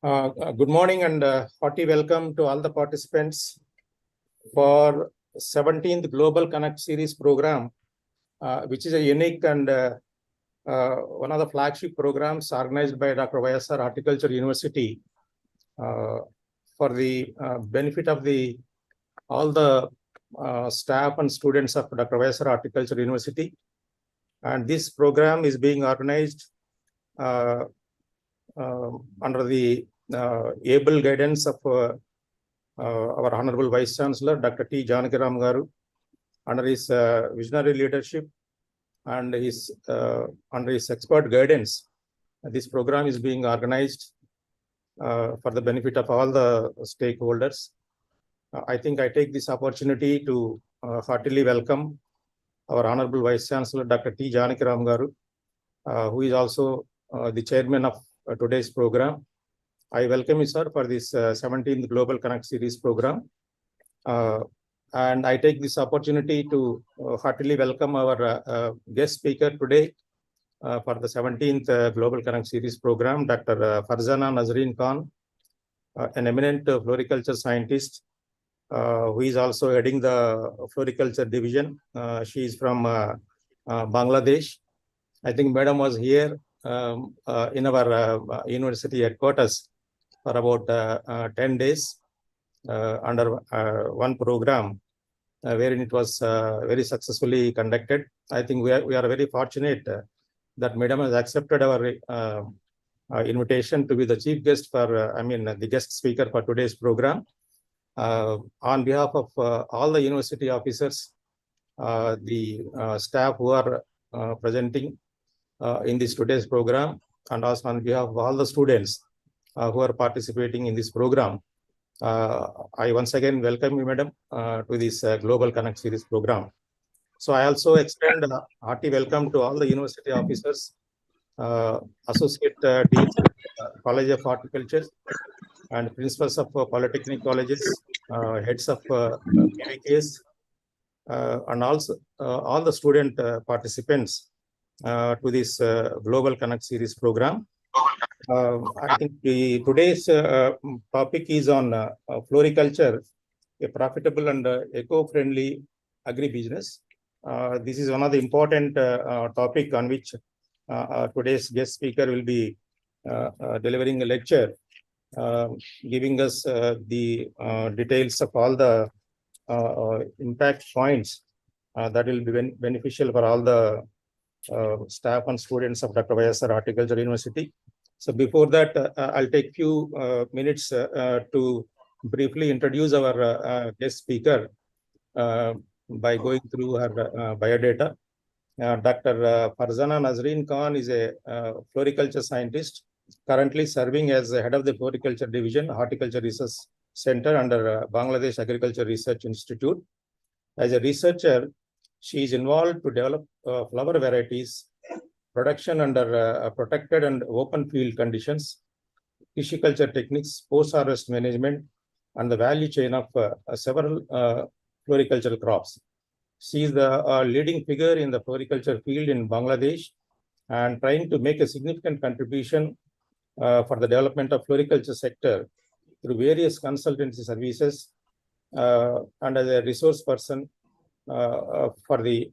Good morning and hearty welcome to all the participants for 17th Global Connect Series program, which is a unique and one of the flagship programs organized by Dr. YSR Horticulture University for the benefit of all the staff and students of Dr. YSR Horticulture University. And this program is being organized under the able guidance of our Honorable Vice Chancellor, Dr. T. Janakiram Garu, under his visionary leadership and under his expert guidance. This program is being organized for the benefit of all the stakeholders. I think I take this opportunity to heartily welcome our Honorable Vice Chancellor, Dr. T. Janakiram Garu, who is also the chairman of today's program. I welcome you, sir, for this 17th Global Connect Series program. And I take this opportunity to heartily welcome our guest speaker today for the 17th Global Connect Series program, Dr. Farzana Nazreen Khan, an eminent floriculture scientist who is also heading the floriculture division. She is from Bangladesh. I think Madam was here in our university headquarters for about 10 days under one program wherein it was very successfully conducted. I think we are very fortunate that Madam has accepted our invitation to be the chief guest for, the guest speaker for today's program. On behalf of all the university officers, the staff who are presenting in this today's program, and also on behalf of all the students who are participating in this program, I once again welcome you, Madam, to this Global Connect Series program. So I also extend a hearty welcome to all the university officers, associate deans, College of Horticulture, and principals of polytechnic colleges, heads of PVKs, and also all the student participants to this Global Connect Series program. I think today's topic is on floriculture, a profitable and eco-friendly agribusiness. This is one of the important topic on which today's guest speaker will be delivering a lecture, giving us the details of all the impact points that will be beneficial for all the staff and students of Dr. YSR Horticulture University. So before that, I'll take few minutes to briefly introduce our guest speaker by going through her biodata. Dr. Farzana Nazreen Khan is a floriculture scientist, currently serving as the head of the Floriculture Division, Horticulture Research Center under Bangladesh Agriculture Research Institute. As a researcher, she is involved to develop flower varieties, production under protected and open field conditions, pisciculture techniques, post-harvest management, and the value chain of several floricultural crops. She is the leading figure in the floriculture field in Bangladesh and trying to make a significant contribution for the development of floriculture sector through various consultancy services and as a resource person for the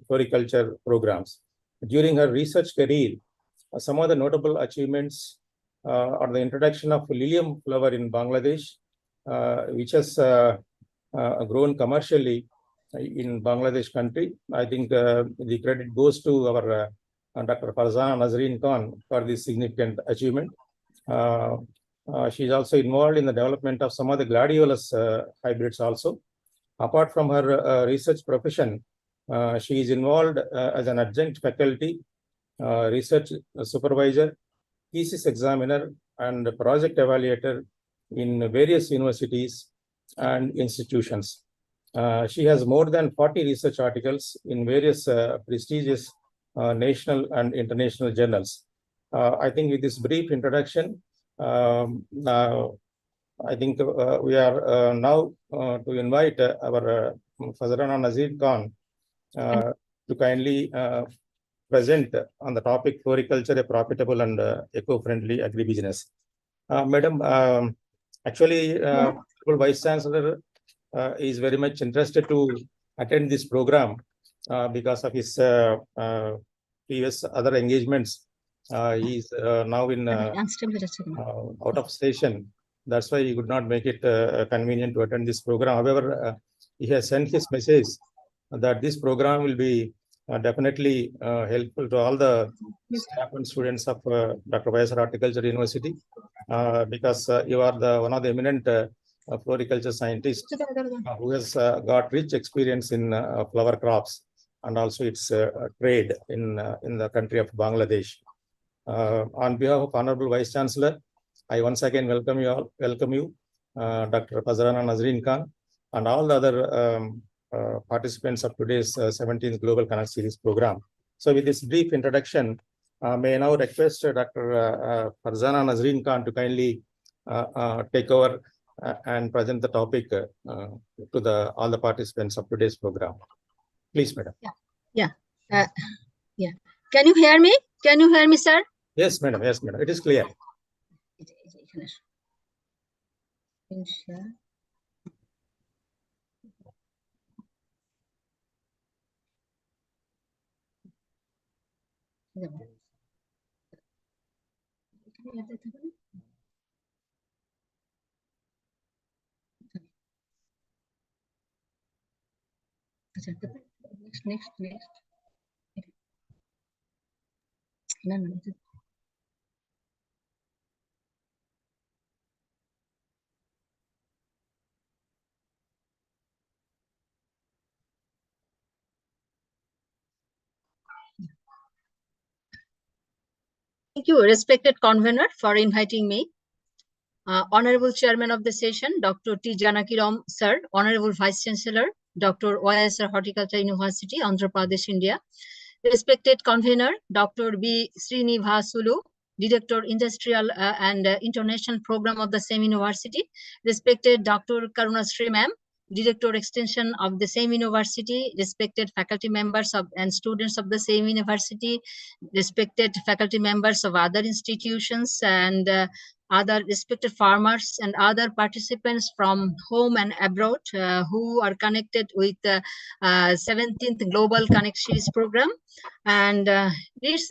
floriculture programs. During her research career, some of the notable achievements are the introduction of lilium flower in Bangladesh, which has grown commercially in Bangladesh country. I think the credit goes to our Dr. Farzana Nazreen Khan for this significant achievement. She is also involved in the development of some of the gladiolus hybrids also. Apart from her research profession, she is involved as an adjunct faculty, research supervisor, thesis examiner, and project evaluator in various universities and institutions. She has more than 40 research articles in various prestigious national and international journals. I think with this brief introduction, I think we are now to invite our Farzana Nazreen Khan to kindly present on the topic floriculture, a profitable and eco-friendly agribusiness. Madam, actually, Honorable Vice Chancellor is very much interested to attend this program because of his previous other engagements. He is now in out of station. That's why he could not make it convenient to attend this program. However, he has sent his message that this program will be definitely helpful to all the staff and students of Dr. Y.S.R. Horticulture University because you are one of the eminent floriculture scientists who has got rich experience in flower crops and also its trade in the country of Bangladesh. On behalf of Honorable Vice Chancellor, I once again welcome you, Dr. Fazrana Nazreen Khan, and all the other participants of today's 17th Global Connect Series program. So with this brief introduction, may I now request Dr. Fazrana Nazreen Khan to kindly take over and present the topic to all the participants of today's program. Please, madam. Yeah. Can you hear me? Can you hear me, sir? Yes, madam. Yes, madam. It is clear. Next. No. Thank you, respected convener, for inviting me. Honorable Chairman of the session, Dr. T. Janaki Ram, sir, Honorable Vice Chancellor, Dr. Y.S.R. Horticulture University, Andhra Pradesh, India. Respected convener, Dr. B. Srinivasulu, Director, Industrial and International Program of the same university. Respected Dr. Karunasri ma'am, Director Extension of the same university. Respected faculty members and students of the same university. Respected faculty members of other institutions and other respected farmers and other participants from home and abroad who are connected with the 17th Global Connect Series program. And it's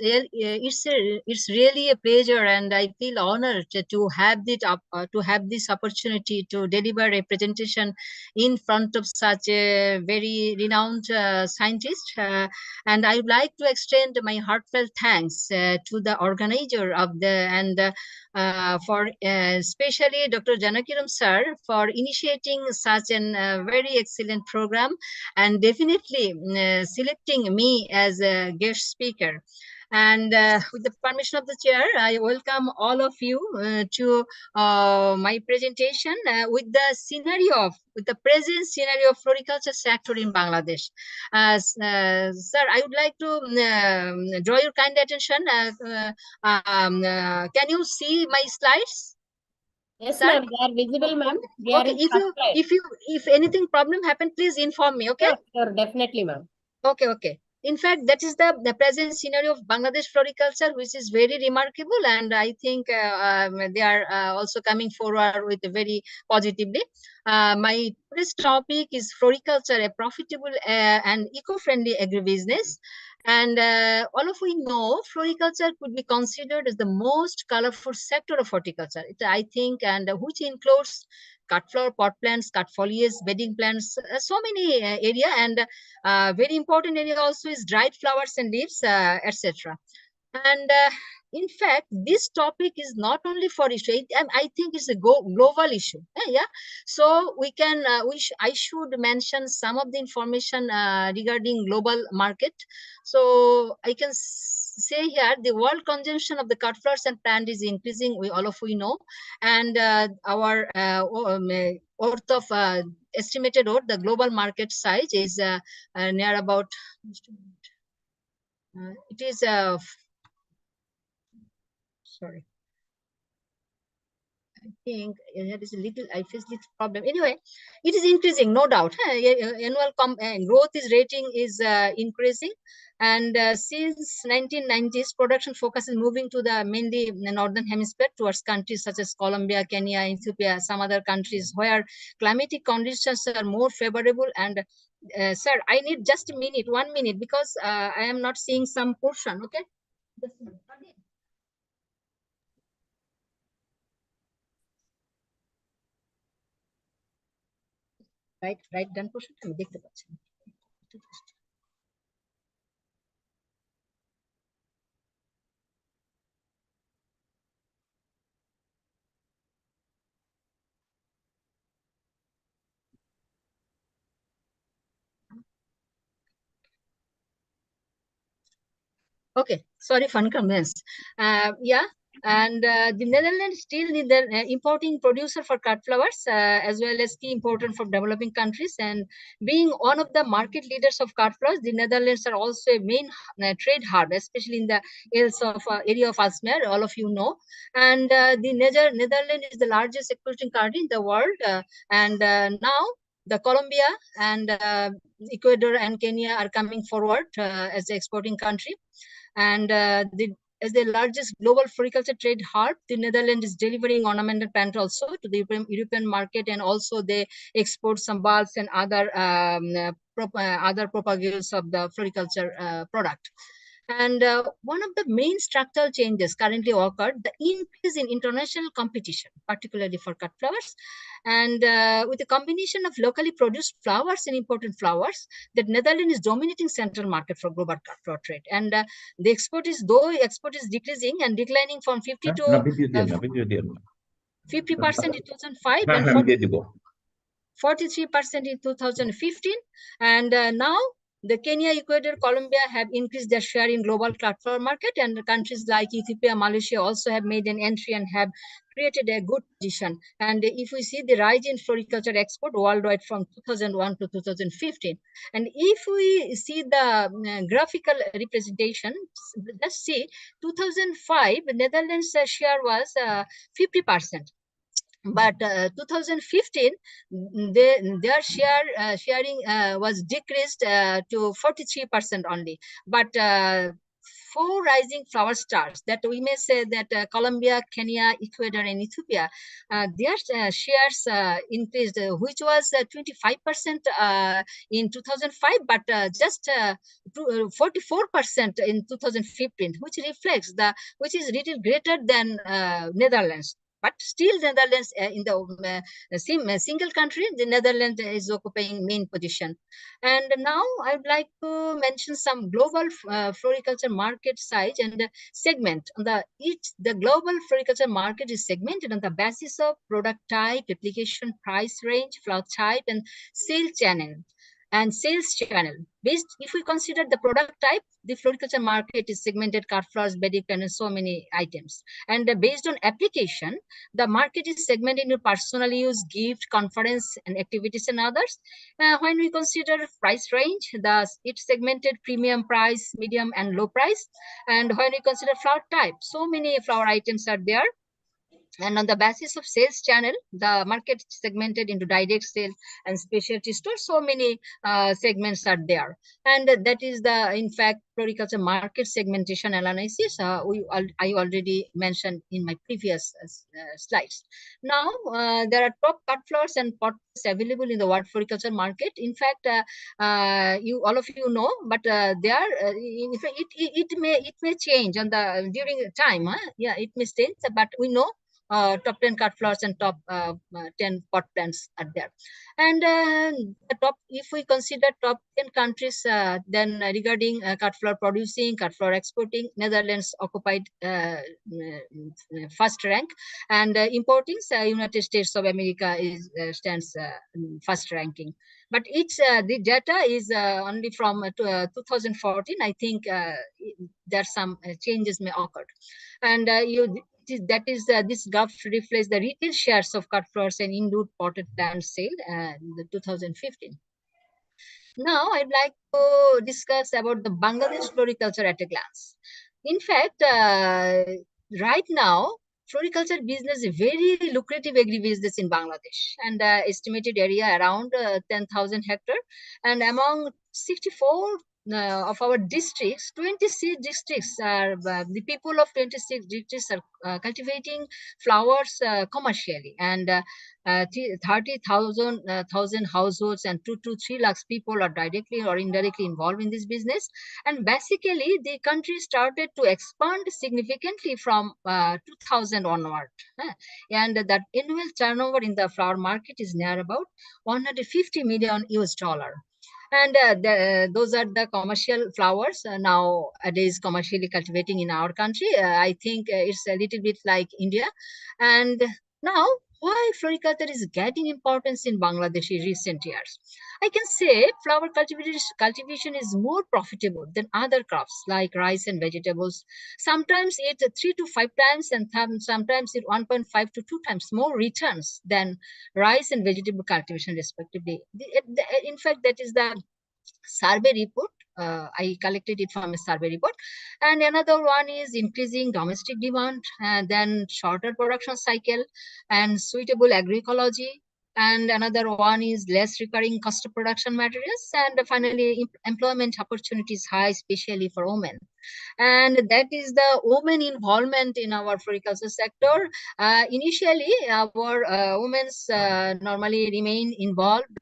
really a pleasure, and I feel honored to have this opportunity to deliver a presentation in front of such a very renowned scientist. And I would like to extend my heartfelt thanks to the organizer of the for especially Dr. Janaki Ram sir for initiating such an very excellent program and definitely selecting me as a guest speaker. And with the permission of the chair, I welcome all of you to my presentation with the present scenario of floriculture sector in Bangladesh. Sir, I would like to draw your kind attention. Can you see my slides? Yes, ma'am. They are visible, ma'am. Okay. If anything problem happen, please inform me. Okay. Sure, definitely, ma'am. Okay. In fact, that is the present scenario of Bangladesh floriculture, which is very remarkable, and I think they are also coming forward with very positively. My today's topic is floriculture, a profitable and eco-friendly agribusiness. And all of we know floriculture could be considered as the most colorful sector of horticulture. I think, and which includes cut flower, pot plants, cut foliage, bedding plants, so many area, and very important area also is dried flowers and leaves, etc. And in fact, this topic is not only for issue. I think it's a global issue. Yeah. So we can, I should mention some of the information regarding global market. So I can say here, the world consumption of the cut flowers and plant is increasing. We know, and our worth of estimated worth, the global market size is near about. It is sorry. I think there is a little, I face little problem. Anyway, it is increasing, no doubt. Annual growth is rating is increasing. And since 1990s, production focus is moving to the mainly the northern hemisphere towards countries such as Colombia, Kenya, Ethiopia, some other countries where climatic conditions are more favorable. And sir, I need just a minute, 1 minute, because I am not seeing some portion. Okay. Just a minute. Right ডান পোর্শনটা আমি দেখতে পাচ্ছি না। Okay, sorry for inconvenience. Yeah, and the Netherlands still the importing producer for cut flowers, as well as key importer for developing countries. And being one of the market leaders of cut flowers, the Netherlands are also a main trade hub, especially in the area of Aalsmeer, all of you know. And the Netherlands is the largest exporting country in the world. And now the Colombia and Ecuador and Kenya are coming forward as the exporting country. And as the largest global floriculture trade hub, the Netherlands is delivering ornamental plant also to the European market, and also they export some bulbs and other propagates of the floriculture product. And one of the main structural changes currently occurred, the increase in international competition, particularly for cut flowers. And with a combination of locally produced flowers and imported flowers, the Netherlands is dominating central market for global cut flower trade. And the export is decreasing and declining from 50 to 50% in 2005 and 43% in 2015. And now the Kenya, Ecuador, Colombia have increased their share in global cut flower market, and countries like Ethiopia, Malaysia also have made an entry and have created a good position. And if we see the rise in floriculture export worldwide from 2001 to 2015, and if we see the graphical representation, let's see 2005 Netherlands share was 50%. But 2015, their sharing was decreased to 43% only. But four rising flower stars, that we may say that Colombia, Kenya, Ecuador, and Ethiopia, their shares increased, which was 25% in 2005, but just 44% in 2015, which reflects which is little greater than Netherlands. But still, Netherlands in the single country, the Netherlands is occupying main position. And now I would like to mention some global floriculture market size and segment. The global floriculture market is segmented on the basis of product type, application, price range, flower type, and sales channel. Based, if we consider the product type, the floriculture market is segmented cut flowers, bedding, and so many items. And based on application, the market is segmented into personal use, gift, conference, and activities, and others. When we consider price range, it's segmented premium price, medium, and low price. And when we consider flower type, so many flower items are there. And on the basis of sales channel, the market segmented into direct sales and specialty stores. So many segments are there. And that is in fact, floriculture market segmentation analysis I already mentioned in my previous slides. Now, there are top cut flowers and pots available in the world floriculture market. In fact, all of you know, but it may change on during time. Yeah, it may change, but we know top 10 cut flowers and top 10 pot plants are there. And if we consider top 10 countries, then regarding cut flower producing, cut flower exporting, Netherlands occupied first rank, and importing, United States of America stands first ranking. But the data is only from 2014. I think there some changes may occur. And this graph reflects the retail shares of cut flowers and indoor potted plant sale in 2015. Now, I'd like to discuss about the Bangladesh floriculture at a glance. In fact, right now, floriculture business is a very lucrative agribusiness in Bangladesh, and estimated area around 10,000 hectare. And among 64 of our districts, 26 districts are the people of 26 districts are cultivating flowers commercially, and 30,000 households and 2 to 3 lakhs people are directly or indirectly involved in this business. And basically, the country started to expand significantly from 2000 onward. And that annual turnover in the flower market is near about 150 million US dollar. And those are the commercial flowers nowadays commercially cultivating in our country. I think it's a little bit like India. And now, why floriculture is getting importance in Bangladesh in recent years? I can say flower cultivation is more profitable than other crops like rice and vegetables. Sometimes it's 3 to 5 times, and sometimes it's 1.5 to 2 times more returns than rice and vegetable cultivation respectively. In fact, that is the survey report. I collected it from a survey report. And another one is increasing domestic demand, and then shorter production cycle and suitable agroecology. And another one is less recurring cost of production materials. And finally, employment opportunities high, especially for women. And that is the women involvement in our floriculture sector. Initially, our women normally remain involved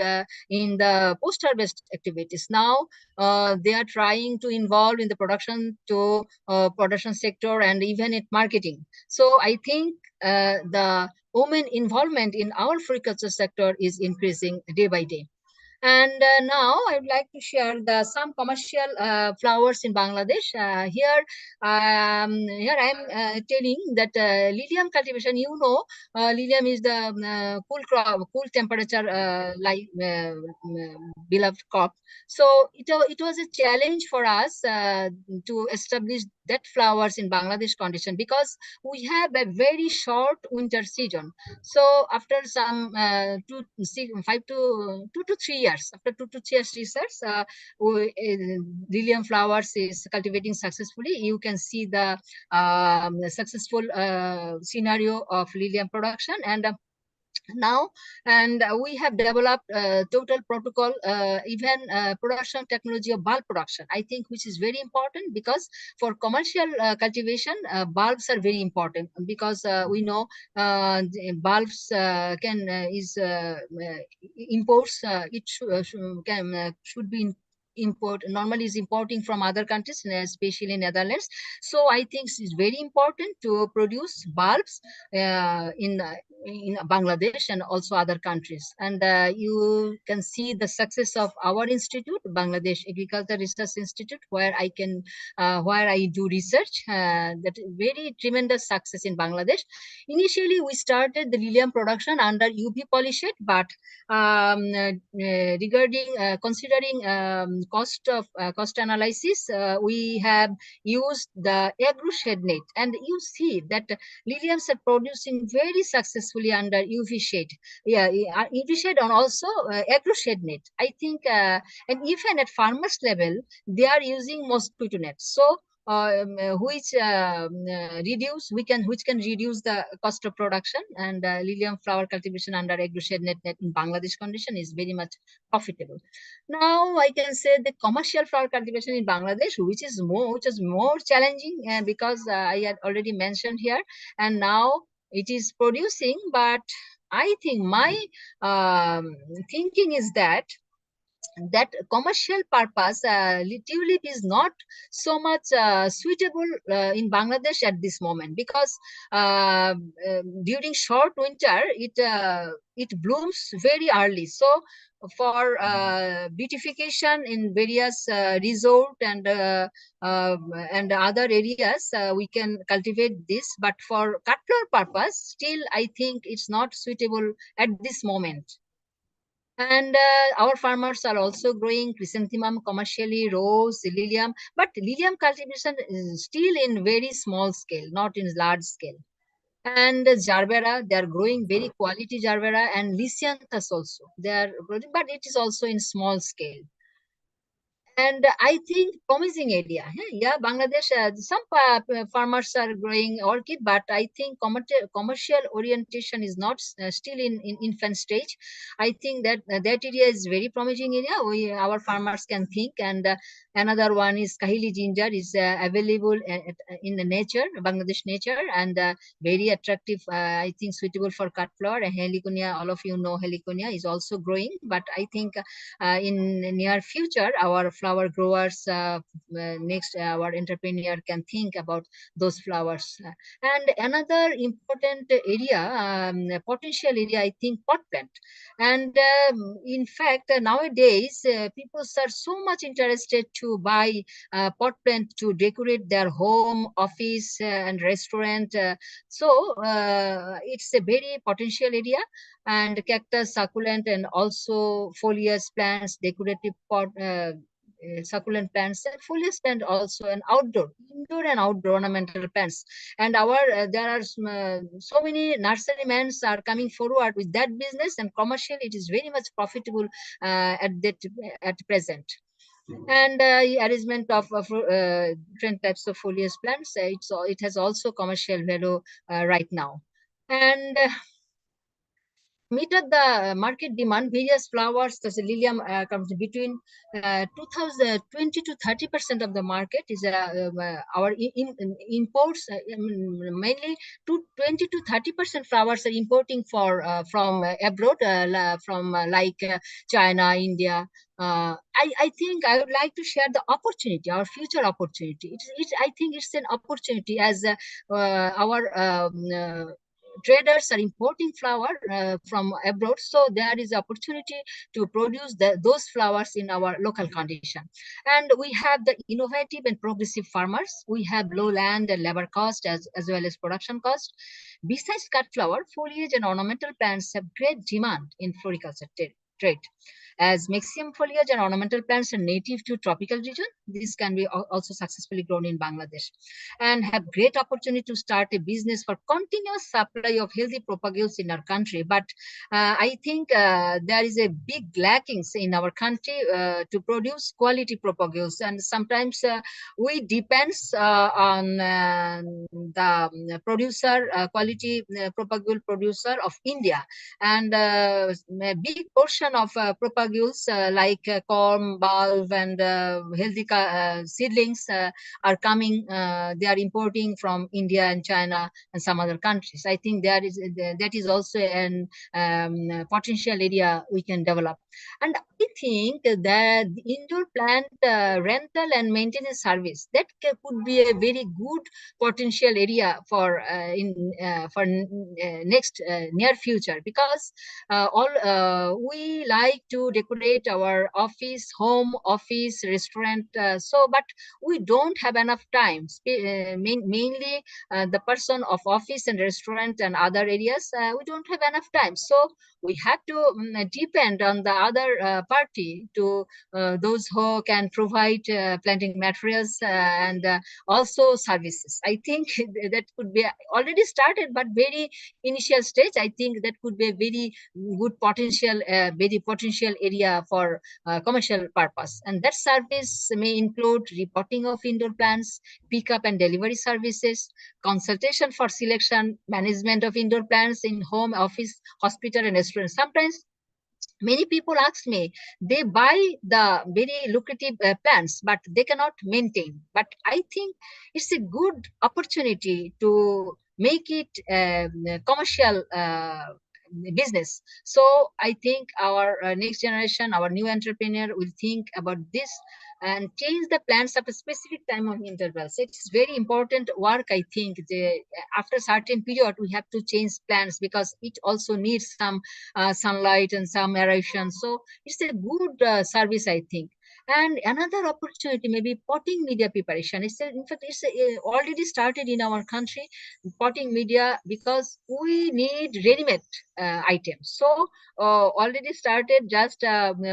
in the post-harvest activities. Now, they are trying to involve in the production sector and even in marketing. So I think the women involvement in our floriculture sector is increasing day by day. And now I would like to share some commercial flowers in Bangladesh. Here I am telling that lilium cultivation. Lilium is the cool temperature beloved crop. So it was a challenge for us to establish that flowers in Bangladesh condition, because we have a very short winter season. So after some 2 to 3 years, after 2 to 3 years research, lilium flowers is cultivating successfully. You can see the successful scenario of lilium production. And now, and we have developed total protocol, even production technology of bulb production, I think, which is very important, because for commercial cultivation, bulbs are very important, because we know bulbs imports, should be normally is importing from other countries, especially Netherlands. So I think it's very important to produce bulbs in Bangladesh and also other countries. And you can see the success of our institute, Bangladesh Agriculture Research Institute, where I do research. That very tremendous success in Bangladesh. Initially, we started the lilium production under UV polyshade, but regarding considering cost analysis, we have used the agro shade net, and you see that liliums are producing very successfully under UV shade. Yeah, UV shade and also agro shade net. I think, and even at farmers level, they are using mosquito nets. So which can reduce the cost of production, and lilium flower cultivation under agro shade net in Bangladesh condition is very much profitable. Now I can say the commercial flower cultivation in Bangladesh, which is more challenging, because I had already mentioned here, and now it is producing. But I think my thinking is that commercial purpose tulip is not so much suitable in Bangladesh at this moment, because during short winter it blooms very early. So for beautification in various resort and other areas, we can cultivate this, but for cut flower purpose, still I think it's not suitable at this moment. And our farmers are also growing chrysanthemum commercially, rose, lilium, but lilium cultivation is still in very small scale, not in large scale. And Jarbera, they are growing very quality Jarbera, and Lysianthus also. They are growing, but it is also in small scale. And I think promising area. Yeah, Bangladesh, some farmers are growing orchid, but I think commercial orientation is not still in infant stage. I think that that area is very promising area. Our farmers can think. And another one is Kahili ginger is available in the nature, Bangladesh nature, and very attractive. I think suitable for cut flower. Heliconia, all of you know Heliconia is also growing, but I think in the near future, our flower growers, next our entrepreneur can think about those flowers. And another important area, potential area, I think pot plant. And in fact, nowadays, people are so much interested to buy pot plant to decorate their home, office, and restaurant. It's a very potential area. And cactus, succulent, and also foliage plants, decorative pot, succulent plants, and foliage plant also, and indoor and outdoor ornamental plants. And there are so many nurserymen are coming forward with that business, and commercially it is very much profitable at present. And arrangement of different types of foliage plants, it has also commercial value right now. And meet up the market demand, various flowers, the lilium comes between 2020 to 30% of the market is our imports. Mainly 20 to 30% flowers are importing from abroad, from China, India. I think I would like to share the opportunity, our future opportunity. I think it's an opportunity as our traders are importing flower from abroad, so there is opportunity to produce those flowers in our local condition. And we have the innovative and progressive farmers. We have low land and labor cost as well as production cost. Besides cut flower, foliage and ornamental plants have great demand in floriculture trade. As maximum foliage and ornamental plants are native to tropical region, this can be also successfully grown in Bangladesh, and have great opportunity to start a business for continuous supply of healthy propagules in our country. But I think there is a big lackings in our country to produce quality propagules, and sometimes we depends on the producer, quality propagule producer of India, and a big portion of propagules like corn, bulb, and healthy seedlings are coming. They are importing from India and China and some other countries. I think that is also an potential area we can develop. And I think that the indoor plant rental and maintenance service, that could be a very good potential area for next near future, because we like to decorate our office, restaurant. But we don't have enough time. Mainly the person of office and restaurant and other areas, we don't have enough time. So we have to depend on the other party to those who can provide planting materials and also services. I think that could be already started, but very initial stage. I think that could be a very good potential, very potential area for commercial purpose. And that service may include reporting of indoor plants, pickup and delivery services, consultation for selection, management of indoor plants in home, office, hospital, and restaurant. Sometimes many people ask me, they buy the very lucrative plants, but they cannot maintain. But I think it's a good opportunity to make it commercial business. So I think our next generation, our new entrepreneur will think about this and change the plans at a specific time of intervals. It's very important work. I think after a certain period, we have to change plans because it also needs some sunlight and some aeration. So it's a good service, I think. And another opportunity may be potting media preparation. In fact, it's already started in our country, potting media, because we need ready-made items. So already started just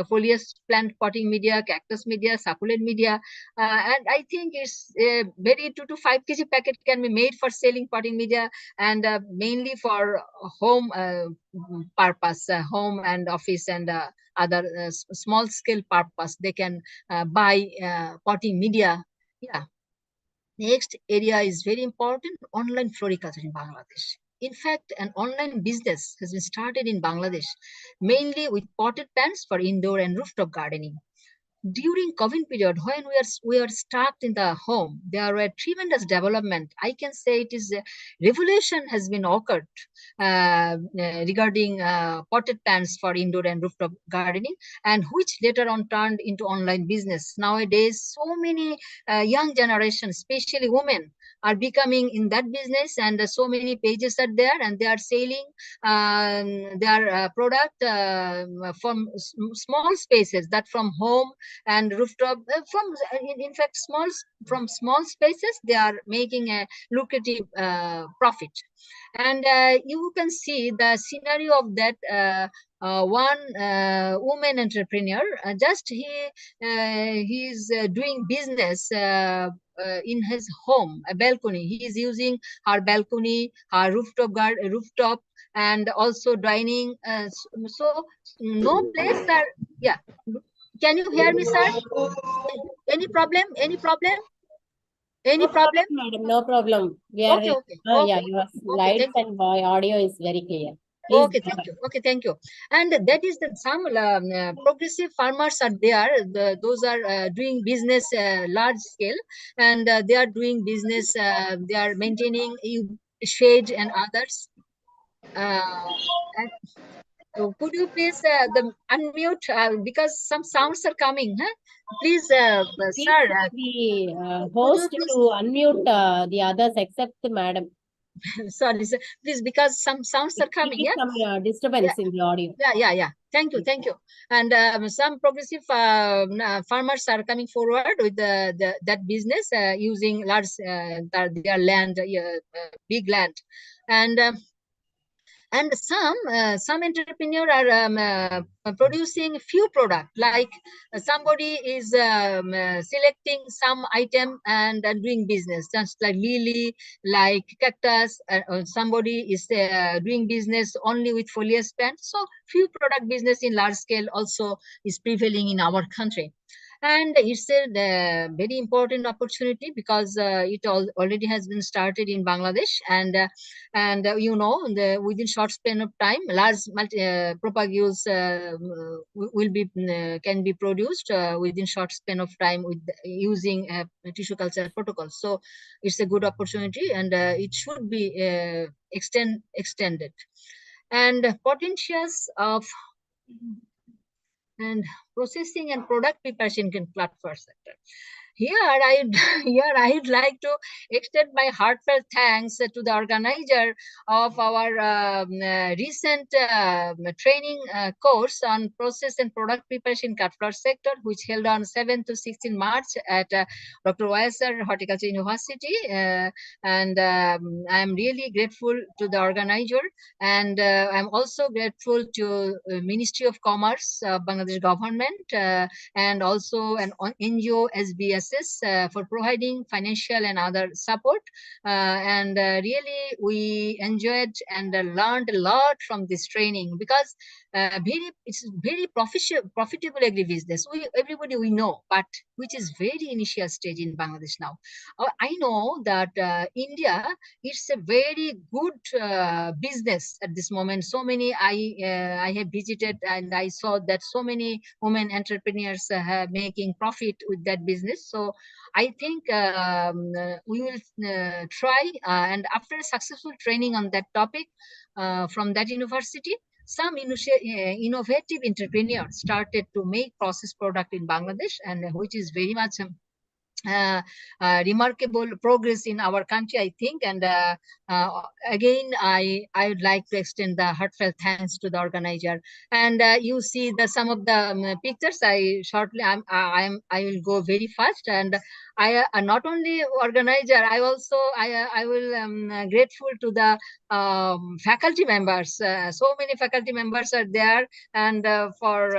foliage plant potting media, cactus media, succulent media, and I think it's very 2 to 5 kg packet can be made for selling potting media, and mainly for home purpose, home and office and other small scale purpose. They can buy potting media. Yeah. Next area is very important, online floriculture in Bangladesh. In fact, an online business has been started in Bangladesh, mainly with potted plants for indoor and rooftop gardening. During COVID period, when we are stuck in the home, there were tremendous development. I can say it is a revolution has been occurred regarding potted plants for indoor and rooftop gardening, and which later on turned into online business. Nowadays, so many young generation, especially women, are becoming in that business, and so many pages are there, and they are selling their product from small spaces, that from home and rooftop, in fact from small spaces they are making a lucrative profit. And you can see the scenario of that one woman entrepreneur. Just he is doing business in his home, a balcony. He is using her balcony, her rooftop, and also dining. So no place are, yeah. Can you hear me, sir? Any problem? Any problem? Any No problem? problem, madam. No problem. We are, Okay, okay, yeah, okay, your okay, slides thank you. and audio is very clear. Please Okay, go thank ahead. you. Okay, thank you. And that is that some progressive farmers are there. Those are doing business large scale, and they are doing business. They are maintaining shade and others. And could you please the unmute because some sounds are coming, huh? Please, Please sir, the could you host please, to unmute the others except the madam. sorry, sir, please, because some sounds are It coming, is yeah? some disturbance in the audio. Yeah. Thank you, thank you. And some progressive farmers are coming forward with that business using large their land, big land, and some entrepreneur are producing few product, like somebody is selecting some item and doing business, just like lily, like cactus, or somebody is doing business only with foliage plants. So few product business in large scale also is prevailing in our country. And it's a very important opportunity because it already has been started in Bangladesh, and you know, within short span of time, large propagules will be can be produced within short span of time with using tissue culture protocols. So it's a good opportunity, and it should be extended. And potentials of and processing and product preparation in platform sector. Here I'd like to extend my heartfelt thanks to the organizer of our recent training course on process and product preparation in flower sector, which held on 7 to 16 March at Dr. YSR Horticulture University. And I'm really grateful to the organizer, and I'm also grateful to Ministry of Commerce, Bangladesh government, and also an NGO SBSS for providing financial and other support. And really, we enjoyed and learned a lot from this training, because it's very profitable agribusiness. Everybody we know, but which is very initial stage in Bangladesh now. I know that India, it's a very good business at this moment. So many I have visited, and I saw that so many women entrepreneurs have making profit with that business. So I think we will try, and after a successful training on that topic from that university, some innovative entrepreneurs started to make processed product in Bangladesh, and which is very much remarkable progress in our country, I think. And again, I would like to extend the heartfelt thanks to the organizer. And you see some of the pictures. I will go very fast. And I not only organizer, I will grateful to the faculty members. So many faculty members are there, and for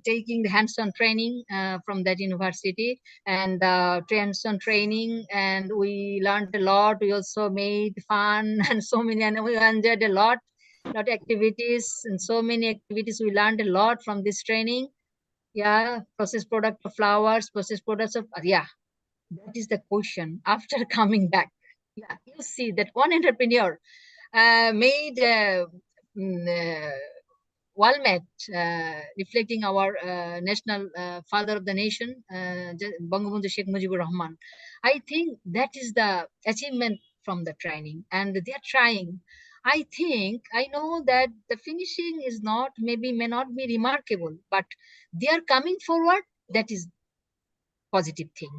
taking the hands-on training from that university, and hands-on training, and we learned a lot. We also made fun and so many, and we enjoyed a lot. lot of activities and so many activities. We learned a lot from this training. Yeah, processed product of flowers, processed products of, yeah, that is the question after coming back. Yeah, you see that one entrepreneur made wall mat reflecting our national father of the nation, Bangabandhu Sheikh Mujibur Rahman. I think that is the achievement from the training, and they are trying. I think I know that the finishing is not, maybe may not be remarkable, but they are coming forward. That is positive thing.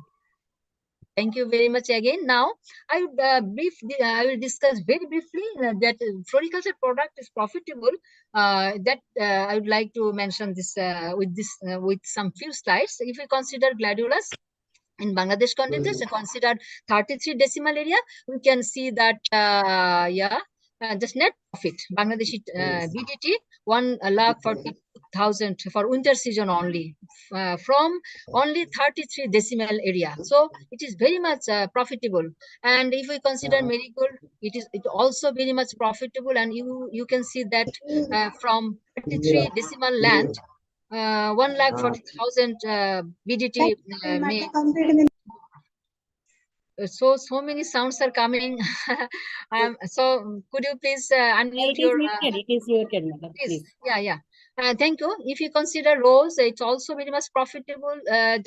Thank you very much again. Now, I would I will discuss very briefly that floriculture product is profitable. I would like to mention this with some few slides. If we consider gladiolus in Bangladesh context, considered 33 decimal area, we can see that just net profit Bangladeshi BDT 1,40,000 for winter season only from only 33 decimal area. So it is very much profitable. And if we consider marigold, it also very much profitable. And you can see that from 33 decimal land, 1,40,000 BDT made. So many sounds are coming. So could you please unmute your It is muted, madam. please. Please. Yeah. Thank you. If you consider rose, it's also very much profitable. I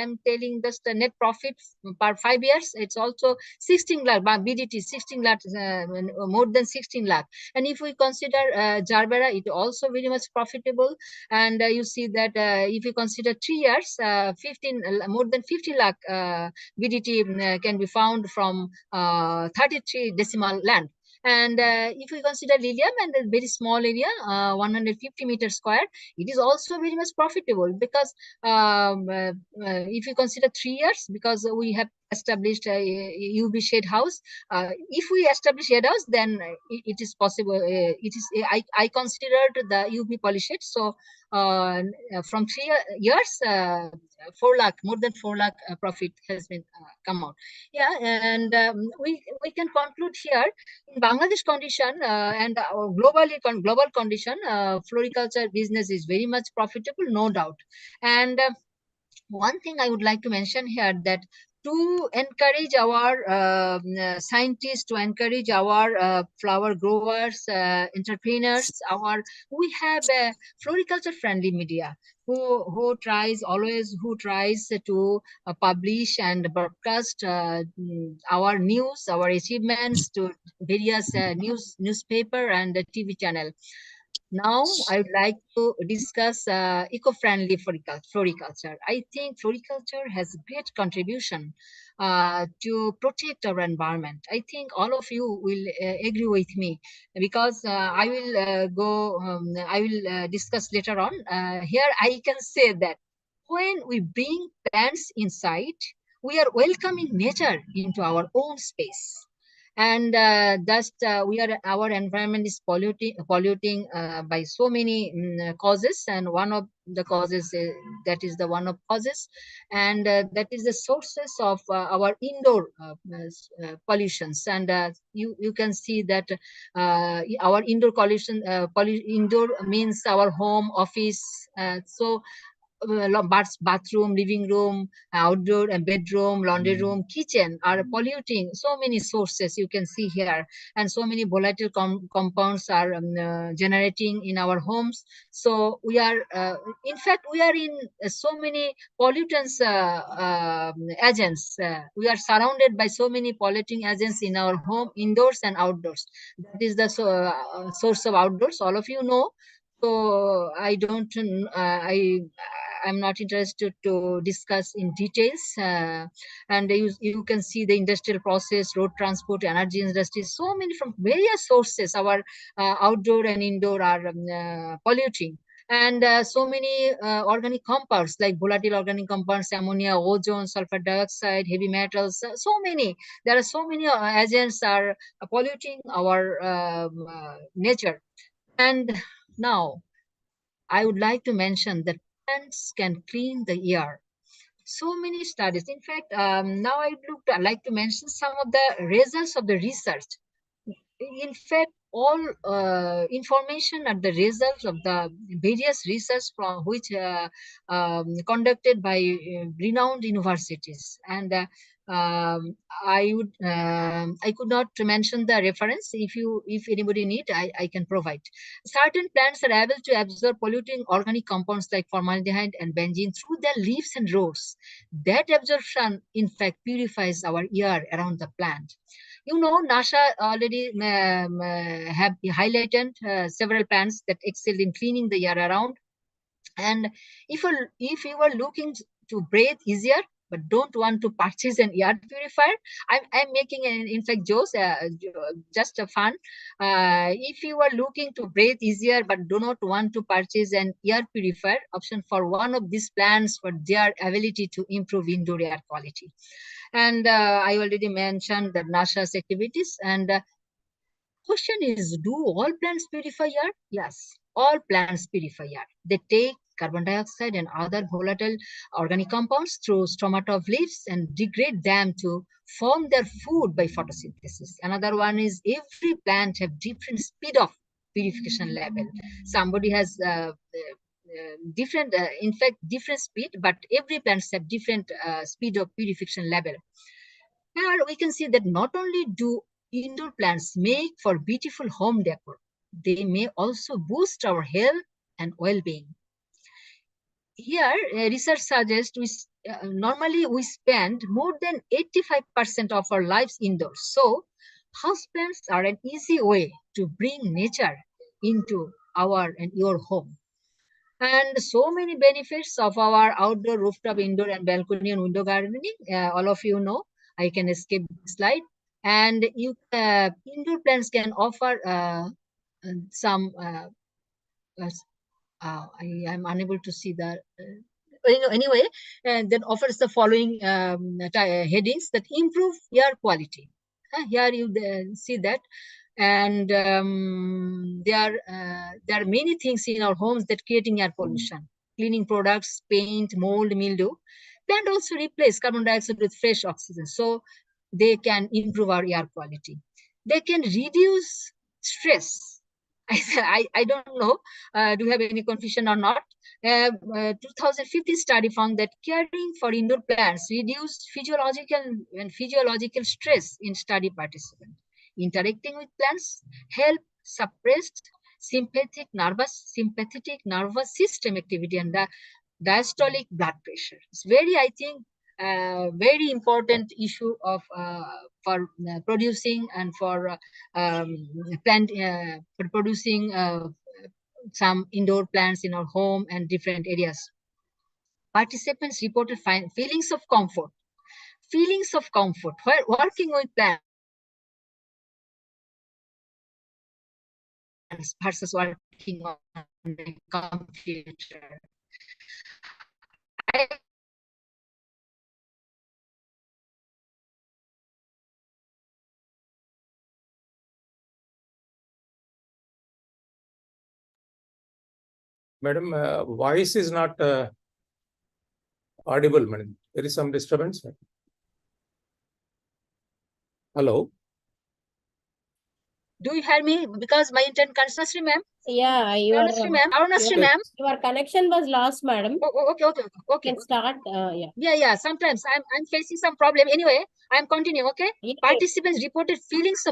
am telling just the net profit per 5 years. It's also 16 lakh BDT, 16 lakh, more than 16 lakh. And if we consider Jarbera, it also very much profitable. And you see that if you consider 3 years, more than 50 lakh BDT can be found from 33 decimal land. And if we consider Lilium and a very small area, 150 meters square, it is also very much profitable because if you consider 3 years, because we have established a UV shade house. If we establish shade house, then it is possible. I considered the UV polyshade. So from 3 years, 4 lakh, more than 4 lakh profit has been come out. Yeah, and we can conclude here in Bangladesh condition and global condition, floriculture business is very much profitable, no doubt. And one thing I would like to mention here, that to encourage our scientists, to encourage our flower growers, entrepreneurs, we have a floriculture friendly media who tries to publish and broadcast our news, our achievements to various newspaper and TV channel. Now, I would like to discuss eco-friendly floriculture. I think floriculture has a great contribution to protect our environment. I think all of you will agree with me, because I will discuss later on. Here, I can say that when we bring plants inside, we are welcoming nature into our own space. And thus our environment is polluting by so many causes, and one of the causes that is the one of causes, and that is the sources of our indoor pollutions. And you can see that our indoor pollution, indoor means our home, office, bathroom, living room, outdoor and bedroom, laundry room, kitchen are polluting. So many sources you can see here, and so many volatile compounds are generating in our homes. So we are, in fact, we are in so many pollutants agents. We are surrounded by so many polluting agents in our home, indoors and outdoors. That is the source of outdoors. All of you know. So I don't. I'm not interested to discuss in details. And you can see the industrial process, road transport, energy industry, so many from various sources. Our outdoor and indoor are polluting. And so many organic compounds like volatile organic compounds, ammonia, ozone, sulfur dioxide, heavy metals, so many. There are so many agents are polluting our nature. And now I would like to mention that plants can clean the air. So many studies. In fact, now I'd like to mention some of the results of the research. In fact, all information are the results of the various research from which conducted by renowned universities. And I could not mention the reference. If anybody need, I can provide. Certain plants are able to absorb polluting organic compounds like formaldehyde and benzene through their leaves and roots. That absorption, in fact, purifies our air around the plant. You know, NASA already have highlighted several plants that excel in cleaning the air around. And if you are looking to breathe easier but don't want to purchase an air purifier, I'm making an, in fact, jokes, just a fun. If you are looking to breathe easier but do not want to purchase an air purifier, option for one of these plants for their ability to improve indoor air quality. And I already mentioned the NASA's activities. And question is, do all plants purify air? Yes, all plants purify air. They take carbon dioxide and other volatile organic compounds through stomata of leaves and degrade them to form their food by photosynthesis. Another one is every plant have different speed of purification level. Somebody has different, in fact, different speed, but every plants have different speed of purification level. Here we can see that not only do indoor plants make for beautiful home decor, they may also boost our health and well-being. Here, research suggests normally we spend more than 85% of our lives indoors. So, houseplants are an easy way to bring nature into our and your home. And so many benefits of our outdoor, rooftop, indoor, and balcony and window gardening. All of you know. I can escape the slide. And you indoor plants can offer some. I am unable to see the. Anyway, and then offers the following headings that improve air quality. Here you see that. And there are many things in our homes that creating air pollution. Cleaning products, paint, mold, mildew. Plant also replace carbon dioxide with fresh oxygen, so they can improve our air quality. They can reduce stress. I don't know, do you have any confusion or not? 2015 study found that caring for indoor plants reduced physiological stress in study participants. Interacting with plants help suppress sympathetic nervous system activity and the diastolic blood pressure. It's very, I think, very important issue of for producing and for producing some indoor plants in our home and different areas. Participants reported feelings of comfort while working with plants versus working on the computer. Madam, voice is not audible, madam. There is some disturbance. Hello. Do you hear me? Because my internet connection, ma'am. Yeah, your connection was lost, madam. Okay. You can start. Yeah. Sometimes I'm facing some problem. Anyway, I'm continuing. Okay. Yeah. Participants reported feelings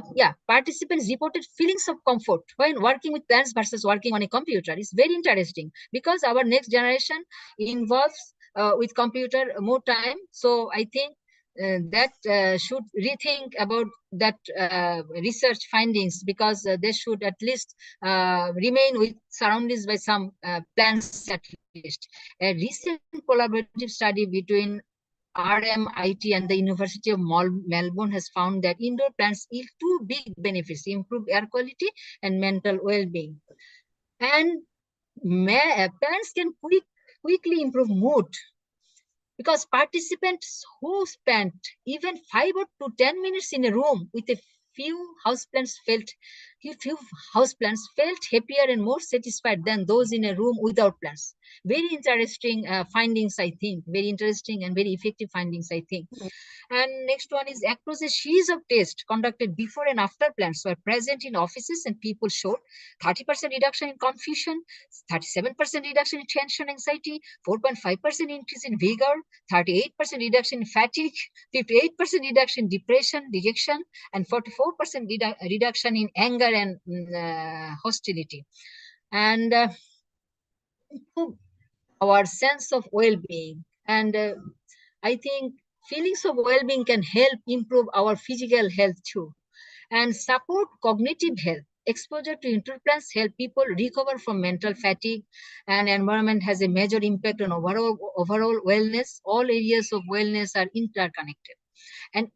of comfort when working with plants versus working on a computer. It's very interesting because our next generation involves with computer more time. So I think that should rethink about that research findings, because they should at least remain with surroundings by some plants at least. A recent collaborative study between RMIT and the University of Melbourne has found that indoor plants yield two big benefits: improve air quality and mental well-being. And plants can quickly improve mood, because participants who spent even 5 to 10 minutes in a room with a few houseplants felt few houseplants felt happier and more satisfied than those in a room without plants. Very interesting findings, I think. Very interesting and very effective findings, I think. And next one is across a series of tests conducted before and after plants were present in offices, and people showed 30% reduction in confusion, 37% reduction in tension, anxiety, 4.5% increase in vigor, 38% reduction in fatigue, 58% reduction in depression, dejection, and 44% reduction in anger and hostility. And our sense of well-being. And I think feelings of well-being can help improve our physical health too, and support cognitive health. Exposure to indoor plants help people recover from mental fatigue, and environment has a major impact on overall wellness. All areas of wellness are interconnected. And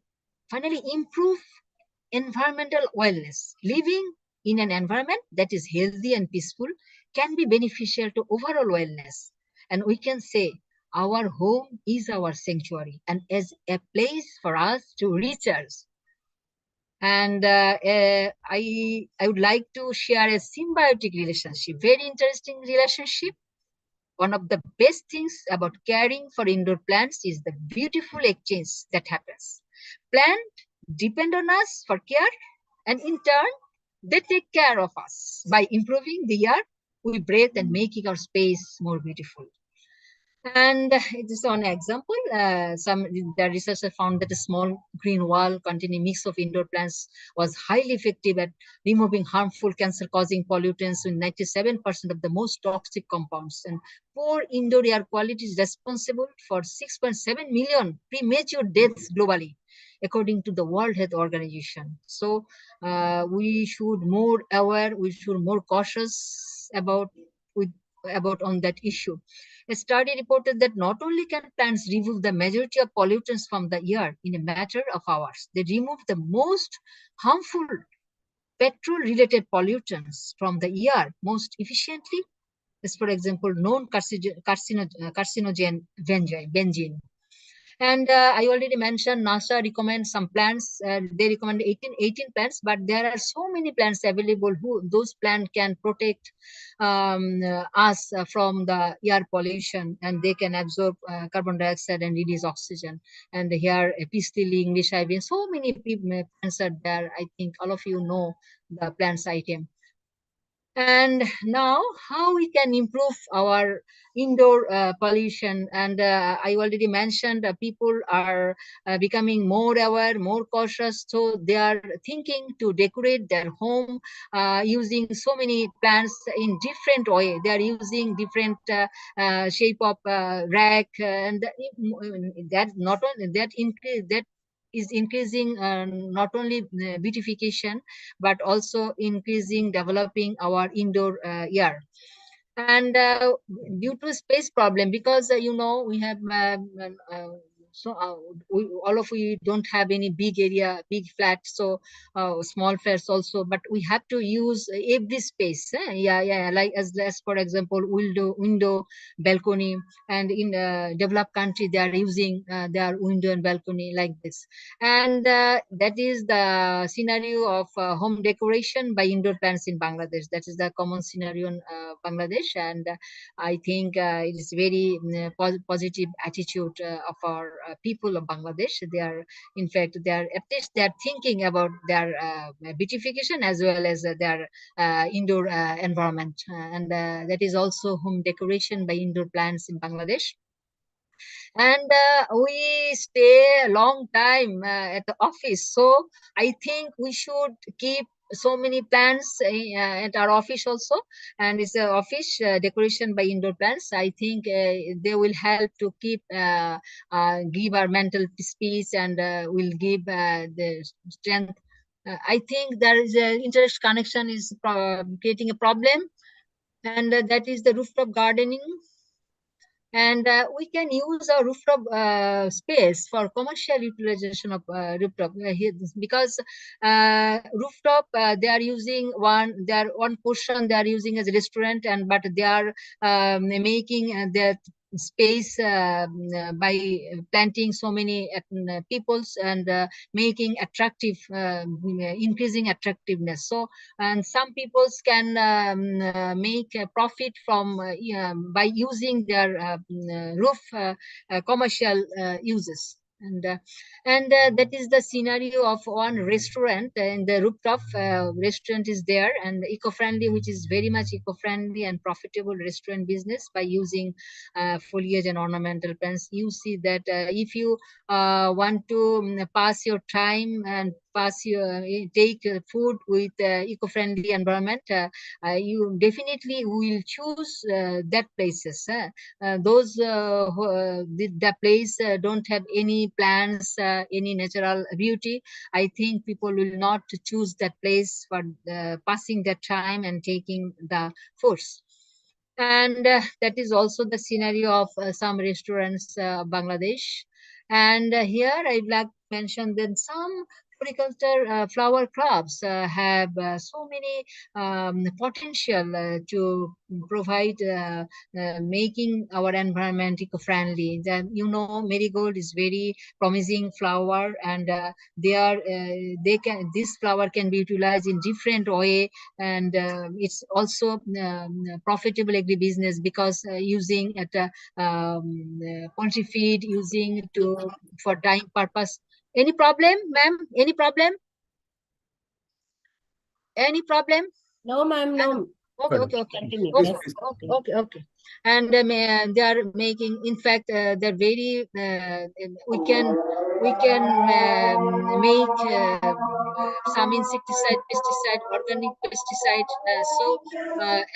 finally, improve environmental wellness. Living in an environment that is healthy and peaceful can be beneficial to overall wellness. And we can say our home is our sanctuary and is a place for us to recharge. And I would like to share a symbiotic relationship, very interesting relationship. One of the best things about caring for indoor plants is the beautiful exchange that happens. Plants depend on us for care, and in turn, they take care of us by improving the air we breathe and making our space more beautiful. And it is an example. The researchers found that a small green wall containing a mix of indoor plants was highly effective at removing harmful cancer-causing pollutants with 97% of the most toxic compounds. And poor indoor air quality is responsible for 6.7 million premature deaths globally, according to the World Health Organization. So we should more aware, we should more cautious about on that issue. A study reported that not only can plants remove the majority of pollutants from the air in a matter of hours, they remove the most harmful petrol-related pollutants from the air most efficiently, as for example, known carcinogen benzene. And I already mentioned NASA recommends some plants. They recommend 18 plants, but there are so many plants available those plants can protect us from the air pollution, and they can absorb carbon dioxide and release oxygen. And here, peace lily, English ivy, so many plants are there. I think all of you know the plants item. And now, how we can improve our indoor pollution? And I already mentioned people are becoming more aware, more cautious. So they are thinking to decorate their home using so many plants in different way. They are using different shape of rack, and that not only that increase that is increasing not only beautification, but also increasing, developing our indoor air. And due to space problem, because you know we have all of we don't have any big area, big flat, so small flats also, but we have to use every space. Like as for example, window, balcony, and in developed country they are using their window and balcony like this. And that is the scenario of home decoration by indoor plants in Bangladesh. That is the common scenario in Bangladesh, and I think it is very positive attitude of our people of Bangladesh. They are, in fact, they are at least they are thinking about their beautification as well as their indoor environment, and that is also home decoration by indoor plants in Bangladesh. And we stay a long time at the office, so I think we should keep so many plants at our office also, and it's an office decoration by indoor plants. I think they will help to keep give our mental peace, and will give the strength. I think there is an interest connection is creating a problem, and that is the rooftop gardening. And we can use our rooftop space for commercial utilization of rooftop because rooftop they are using one portion they are using as a restaurant, and but they are making that space by planting so many peoples and making attractive, increasing attractiveness. So, and some peoples can make a profit from by using their roof commercial uses. And that is the scenario of one restaurant, and the rooftop restaurant is there, and eco-friendly, which is very much eco-friendly and profitable restaurant business by using foliage and ornamental plants. You see that if you want to pass your time and take food with eco-friendly environment, you definitely will choose that places. Those the place don't have any plants, any natural beauty. I think people will not choose that place for passing their time and taking the foods. And that is also the scenario of some restaurants, Bangladesh. And here I'd like to mention that some floriculture flower crops have so many potential to provide making our environment eco-friendly. Then, you know, marigold is very promising flower, and this flower can be utilized in different way, and it's also profitable agribusiness because using at poultry feed, using to for dyeing purpose. Any problem, ma'am? Any problem? Any problem? No, ma'am, no. Okay. Continue. Okay, Yes. okay. And they are making, in fact, they're very, we can make some insecticide, pesticide, organic pesticide.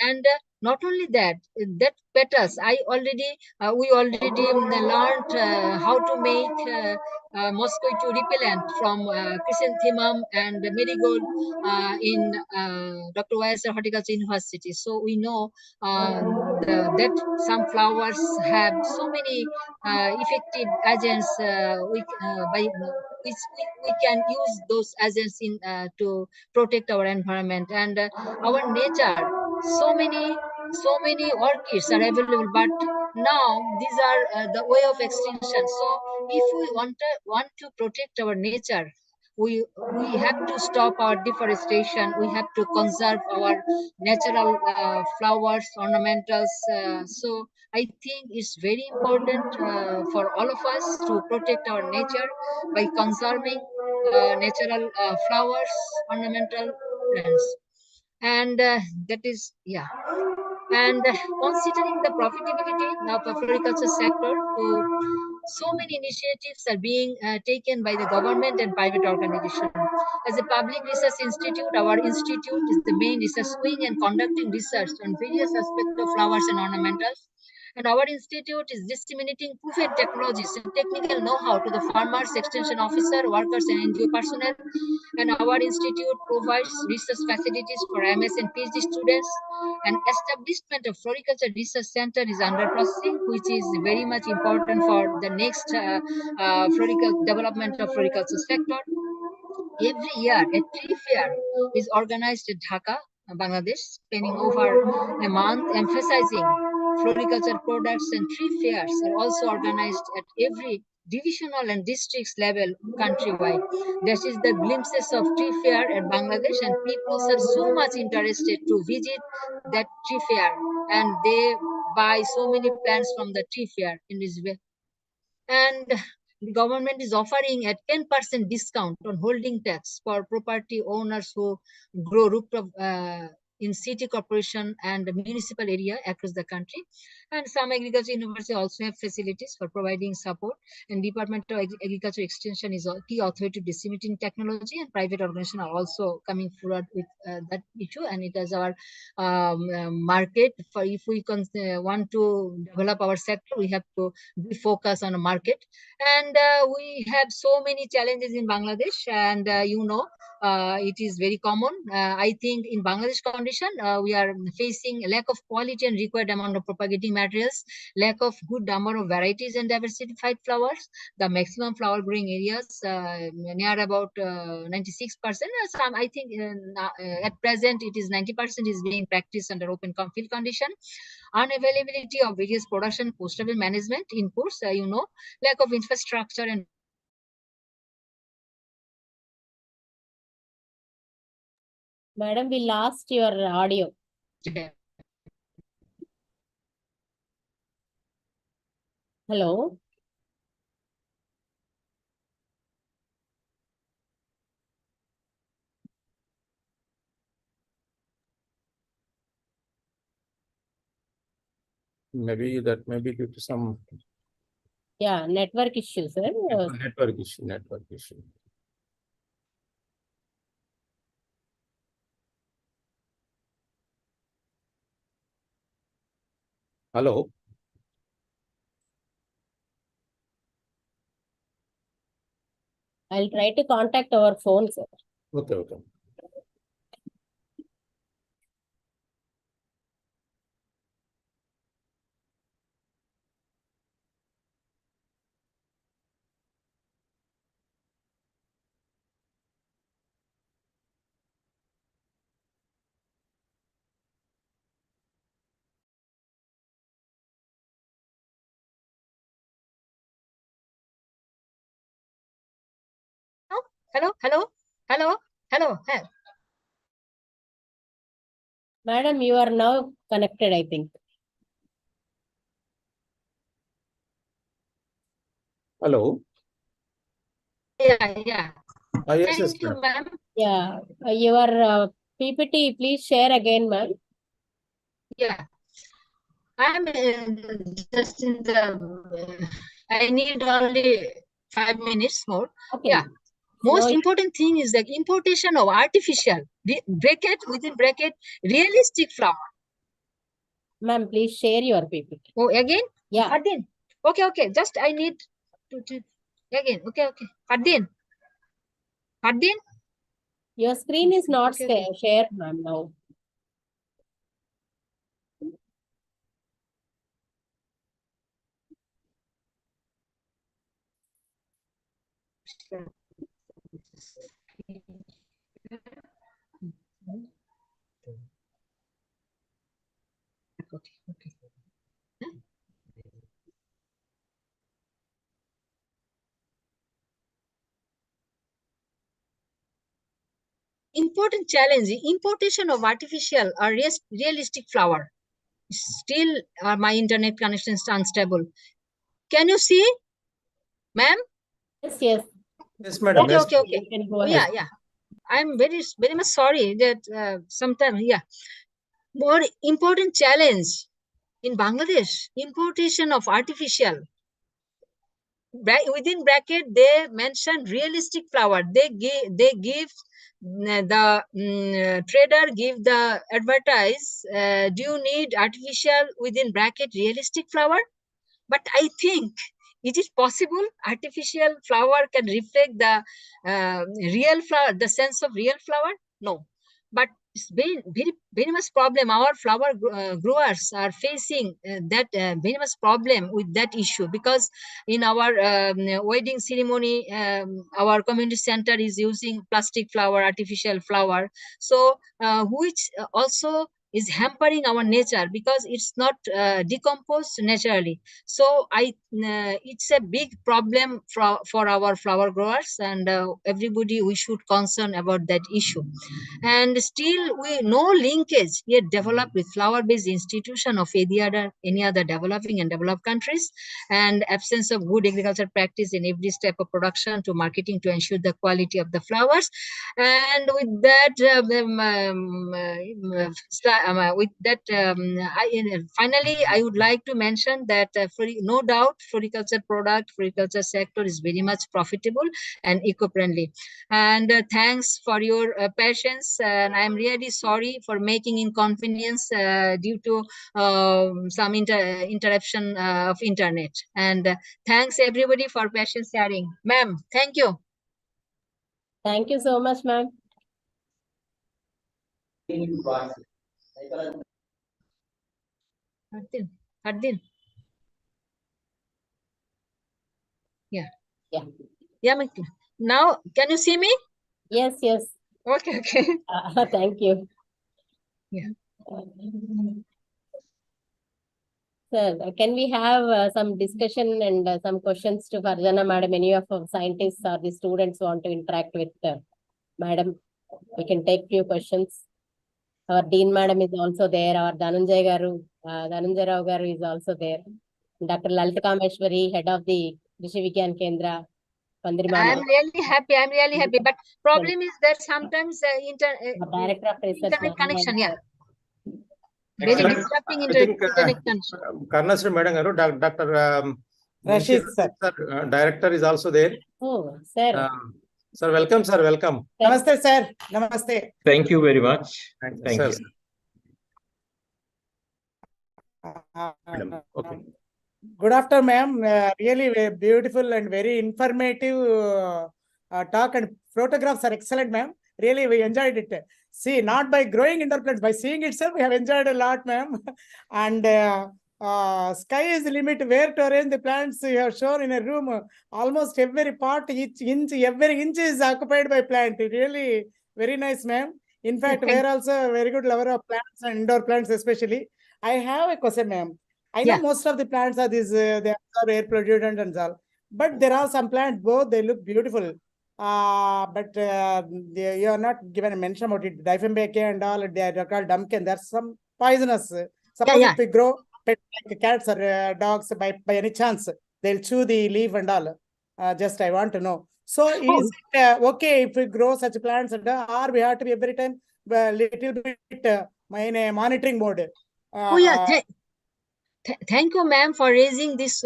And not only that, that petals, we already learned how to make mosquito repellent from chrysanthemum and marigold in Dr. Y.S.R. Horticulture University. So we know that some flowers have so many effective agents by which we can use those agents in to protect our environment and our nature. So many orchids are available, but now these are the way of extinction. So if we want to protect our nature, we have to stop our deforestation. We have to conserve our natural flowers, ornamentals. So I think it's very important for all of us to protect our nature by conserving natural flowers, ornamental plants. And that is, yeah. And considering the profitability of the floriculture sector, so many initiatives are being taken by the government and private organizations. As a public research institute, our institute is the main research wing and conducting research on various aspects of flowers and ornamentals. And our institute is disseminating proven technologies and technical know-how to the farmers, extension officer, workers, and NGO personnel. And our institute provides research facilities for MS and PhD students. An establishment of floriculture research center is under processing, which is very much important for the next development of floriculture sector. Every year, a tree fair is organized in Dhaka, Bangladesh, spanning over a month, emphasizing floriculture products, and tree fairs are also organized at every divisional and districts level countrywide. This is the glimpses of tree fair at Bangladesh, and people are so much interested to visit that tree fair, and they buy so many plants from the tree fair in this way. And the government is offering a 10% discount on holding tax for property owners who grow rooftop in city corporation and municipal area across the country. And some agriculture universities also have facilities for providing support. And Department of Agriculture Extension is a key authority disseminating technology, and private organizations are also coming forward with that issue. And it is our market. For if we want to develop our sector, we have to be focused on a market. And we have so many challenges in Bangladesh, and it is very common. I think in Bangladesh condition, we are facing a lack of quality and required amount of propagating materials, lack of good number of varieties and diversified flowers, the maximum flower growing areas near about 96%. Some, I think at present it is 90% is being practiced under open field condition. Unavailability of various production post-harvest management inputs, lack of infrastructure and Madam, we lost your audio. Hello. Maybe that may be due to some Yeah, network issue, sir. network issue. Hello. I'll try to contact our phone, sir. Okay. Hello. Madam, you are now connected, I think. Hello. Yeah. Yes, Thank you, ma'am. Yeah, your PPT, please share again, ma'am. Yeah. I'm just in the. I need only 5 minutes more. Okay. Yeah. Most No, important thing is the importation of artificial within bracket realistic flower. ma'am, please share your PPT. Oh, again? Yeah. Fardin. Okay. Just I need to again. Okay. Fardin. Your screen is not Okay. shared, ma'am, now. Okay. Important challenge: importation of artificial or realistic flower. Still, my internet connection is unstable. Can you see, ma'am? Yes. Yes, madam. Okay. Yes. You can go ahead. Yeah. I'm very much sorry that sometimes, more important challenge in Bangladesh: importation of artificial. Within bracket, they mention realistic flower. They give the trader give the advertise. Do you need artificial within bracket realistic flower? But I think, is it possible artificial flower can reflect the real flower, the sense of real flower? No. But it's very much problem. Our flower growers are facing that very much problem with that issue, because in our wedding ceremony, our community center is using plastic flower, artificial flower. So which also is hampering our nature, because it's not decomposed naturally. So it's a big problem for our flower growers, and everybody, we should concern about that issue. And still, we no linkage yet developed with flower-based institution of any other developing and developed countries, and absence of good agriculture practice in every step of production to marketing to ensure the quality of the flowers. And with that, finally, I would like to mention that no doubt floriculture sector is very much profitable and eco-friendly. And thanks for your patience. And I'm really sorry for making inconvenience due to some interruption of internet. And thanks everybody for patience sharing. Ma'am, thank you. Thank you so much, ma'am. Martin. Hardin. Yeah. Yeah. Yeah, now can you see me? Yes, yes. Okay, okay. Thank you. Yeah. Sir, can we have some discussion and some questions to Farjana Madam? Any of our scientists or the students want to interact with Madam? We can take few questions. Our Dean Madam is also there. Our Dhananjay Garu, Dhananjay Rao Garu is also there. Dr. Lalita Kameshwari, head of the Krishi Vigyan Kendra, Pandiri I'm Mama, really happy. I'm really happy. But problem is that sometimes Director of Research, internet connection, yeah. Very Excellent. disrupting I think internet connection. Karnasri Madam Garu, Dr. Rashid sir. Director is also there. Oh, sir. Sir, welcome, sir. Welcome. Namaste, sir. Namaste. Thank you very much. Thank Thank sir. you. Madam, okay. Good afternoon, ma'am. Really very beautiful and very informative talk, and photographs are excellent, ma'am. Really, we enjoyed it. See, not by growing indoor plants, by seeing itself, we have enjoyed a lot, ma'am. And sky is the limit where to arrange the plants you have shown in a room. Almost every part, every inch is occupied by plant. Really very nice, ma'am. In fact, we are also a very good lover of plants and indoor plants especially. I have a question, ma'am. I know most of the plants are these, they are air pollutant and all, but there are some plants, both they look beautiful. But you are not given a mention about it. Diphambacea and all, they are called dumpkin. There's some poisonous. Suppose if we grow pet like cats or dogs by any chance, they'll chew the leaf and all. Just I want to know. So is it okay if we grow such plants, or we have to be every time little bit in a monitoring mode? Oh yeah. Thank you, ma'am, for raising this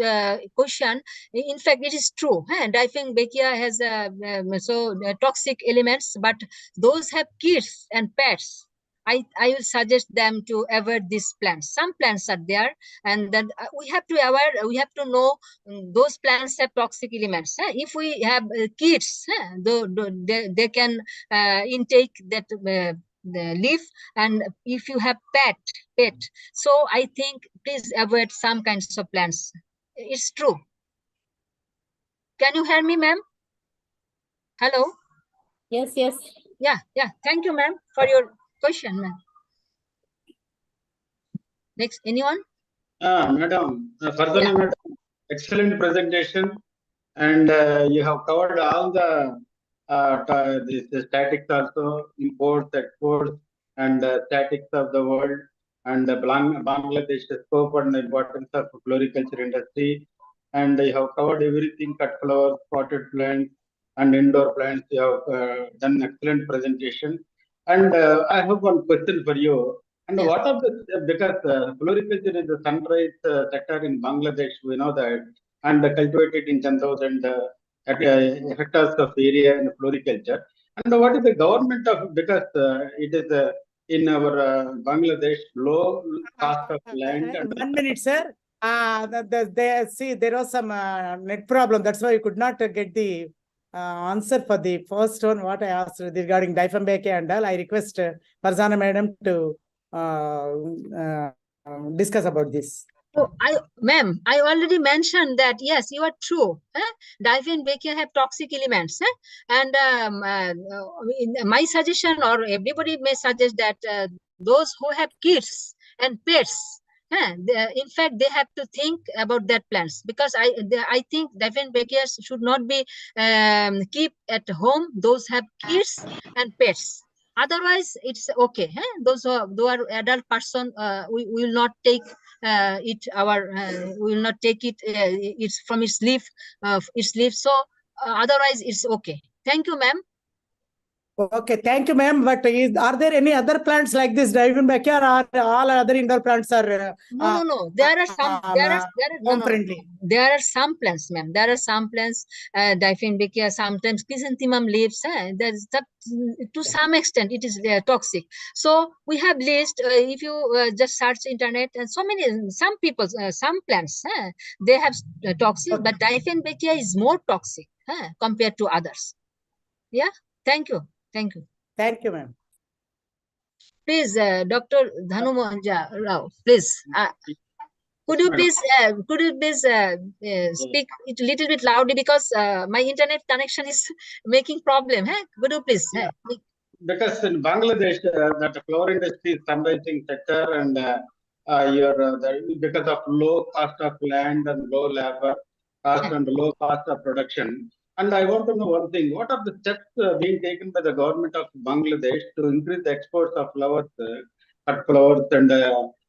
question. In fact, it is true. Diphambacea has toxic elements, but those have kids and pets. I will suggest them to avoid these plants. Some plants are there, and then we have to aware. We have to know those plants have toxic elements. If we have kids, they can intake that the leaf, and if you have pet. So I think please avoid some kinds of plants. It's true. Can you hear me, ma'am? Hello? Yes, yes. Yeah. Thank you, ma'am, for your question, ma'am. Next, anyone? Madam, Farjana Madam, excellent presentation, and you have covered all the statics also, imports, exports, and statics of the world, and the Bangladesh scope and the importance of floriculture industry, and you have covered everything: cut flowers, potted plants, and indoor plants. You have done excellent presentation, and I have one question for you. And what are the, because floriculture is the sunrise sector in Bangladesh, we know that, and cultivated in 10,000 hectares of area in floriculture. And what is the government of, because it is in our Bangladesh low cost of land. 1 minute, sir. There was some net problem. That's why you could not get the answer for the first one, what I asked regarding Diphambacea and all. I request Farjana Madam to discuss about this. Oh, ma'am, I already mentioned that, yes, you are true. Diphambacea have toxic elements. And my suggestion, or everybody may suggest that those who have kids and pets, in fact, they have to think about that plants, because I think Diphambacea should not be keep at home. Those have kids and pets. Otherwise, it's okay. Those who are adult person, we will not take we will not take it. It's from its leaf. So otherwise, it's okay. Thank you, ma'am. Okay, thank you, ma'am. But are there any other plants like this Diphambacea, or all other indoor plants are? No. There are some. There are some plants, ma'am. There are some plants. Diphambacea, sometimes chrysanthemum leaves. To some extent, it is toxic. So we have list. If you just search internet, and some people, some plants, they have toxic, but Diphambacea is more toxic compared to others. Yeah. Thank you. Thank you. Thank you, ma'am. Please, Dr. Dhanumanja Rao, please. Could you Madam. please speak it a little bit loudly because my internet connection is making problem. Huh? Could you please? Because in Bangladesh, that flower industry is sunrising sector, and because of low cost of land and low labor cost and low cost of production. And I want to know one thing: what are the steps being taken by the government of Bangladesh to increase the exports of flowers, cut flowers, and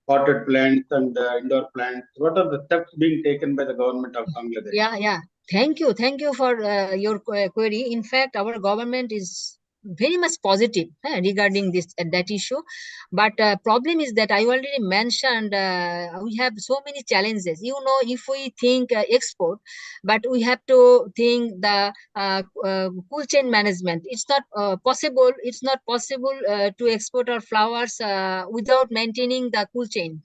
potted plants and indoor plants? What are the steps being taken by the government of Bangladesh? Yeah. Thank you for your query. In fact, our government is very much positive regarding this that issue, but problem is that I already mentioned we have so many challenges. If we think export, but we have to think the cool chain management. It's not possible. It's not possible to export our flowers without maintaining the cool chain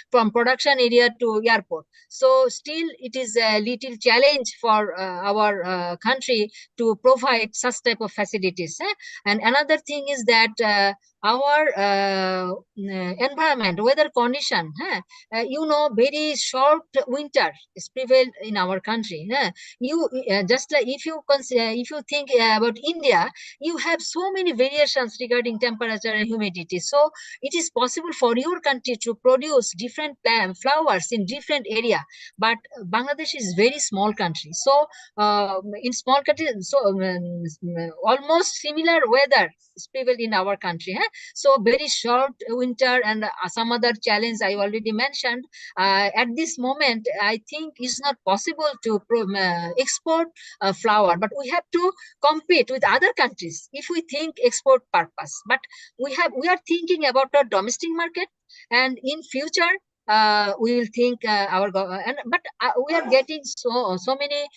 from production area to airport. So still it is a little challenge for our country to provide such type of facilities. And another thing is that our environment, weather condition, very short winter is prevailed in our country. You just like if you think about India, you have so many variations regarding temperature and humidity. So it is possible for your country to produce different flowers in different area, but Bangladesh is very small country. So in small country, so almost similar weather is prevailed in our country. So very short winter and some other challenge I already mentioned. At this moment, I think it's not possible to export flower, but we have to compete with other countries if we think export purpose. But we are thinking about our domestic market, and in future we will think but we are getting so many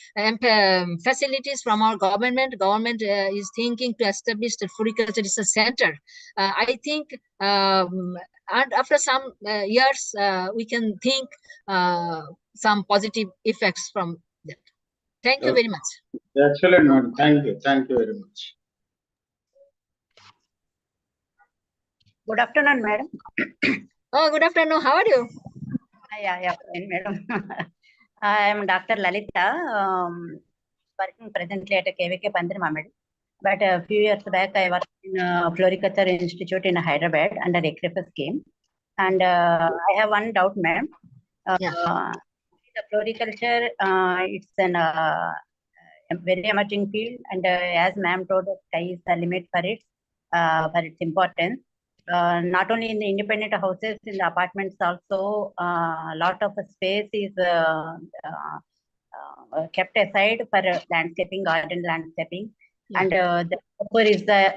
facilities from our government. Government is thinking to establish the floriculture research center. I think and after some years we can think some positive effects from that. Thank you very much. Excellent, madam. Thank you very much. Good afternoon, madam. Oh, good afternoon. How are you? Yeah, fine, madam. I am Dr. Lalita, working presently at KVK Pandirma, madam. But a few years back, I worked in Floriculture Institute in Hyderabad under ECRIFA scheme. And I have one doubt, madam. The floriculture, it's a very emerging field, and as ma'am told, the sky is the limit for its importance. Not only in the independent houses, in the apartments also, a lot of space is kept aside for landscaping, garden landscaping. And Singapore is the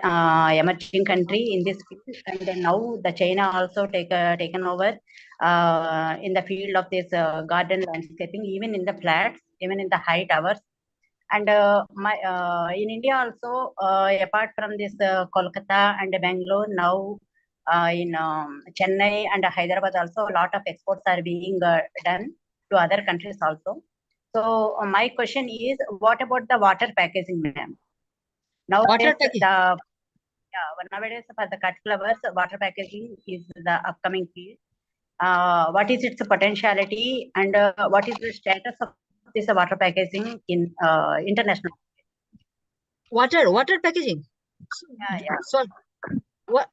emerging country in this field, and now the China also taken over in the field of this garden landscaping, even in the flats, even in the high towers. And in India also, apart from this Kolkata and Bangalore, now in Chennai and Hyderabad also, a lot of exports are being done to other countries also. So my question is, what about the water packaging, ma'am? Nowadays, nowadays for the cut flowers, water packaging is the upcoming field. What is its potentiality, and what is the status of this water packaging in international? Water packaging. So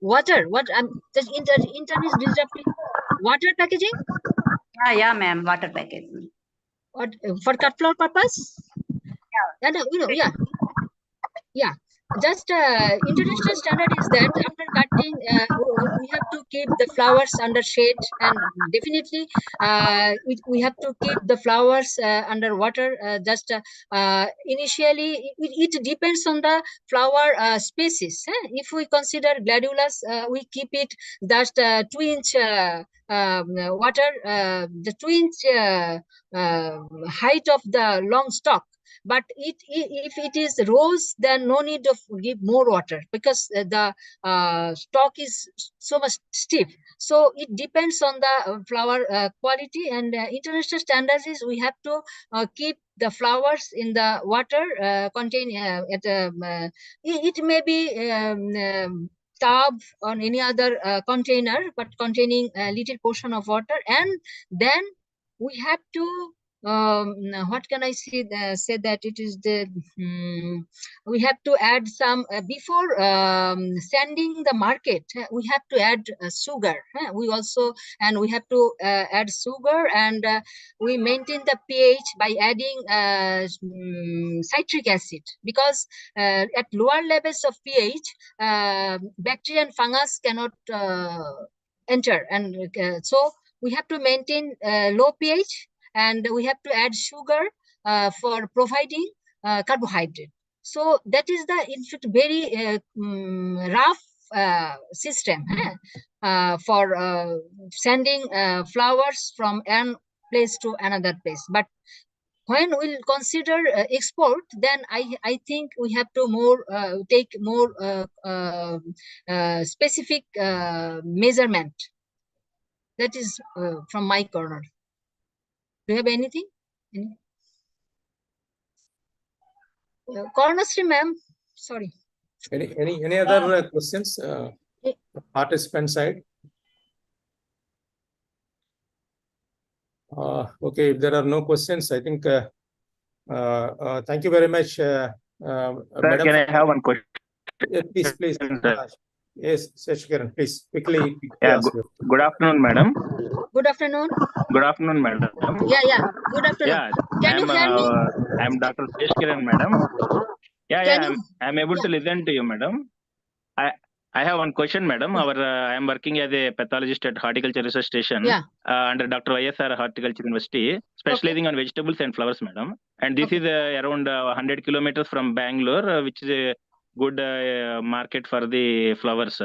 water? What? Just internet is disrupting. Water packaging? Yeah, ma'am. Water packaging. What for cut flower purpose? Yeah. And yeah. Just international standard is that after cutting, we have to keep the flowers under shade, and definitely we have to keep the flowers under water. Initially, it depends on the flower species. If we consider gladiolus, we keep it just 2-inch water, the 2-inch height of the long stalk. But if it is rose, then no need of give more water, because the stalk is so much stiff. So it depends on the flower quality, and international standards is we have to keep the flowers in the water it may be tub or any other container, but containing a little portion of water, and then we have to what can I say that it is the we have to add some before sending the market, we have to add sugar. We also, and we have to add sugar, and we maintain the pH by adding citric acid, because at lower levels of pH bacteria and fungus cannot enter, and so we have to maintain low pH, and we have to add sugar for providing carbohydrate. So that is the, in fact, very rough system for sending flowers from one place to another place. But when we'll consider export, then I think we have to more take more specific measurement. That is from my corner. Do you have anything? Cornerstone, ma'am. Sorry. Any other questions? Participant side. Okay, if there are no questions, I think. Thank you very much, Sir, Madam. can I have one question? Please. Yes, Seshikaran, please quickly. Yeah, good afternoon, madam. Good afternoon. Good afternoon, madam. Yeah. Good afternoon. Yeah, Can you hear me? I'm Dr. Seshikaran, madam. I'm able to listen to you, madam. I have one question, madam. I am working as a pathologist at Horticulture Research Station under Dr. YSR Horticulture University, specializing on vegetables and flowers, madam. And this is around 100 kilometers from Bangalore, which is a good market for the flowers.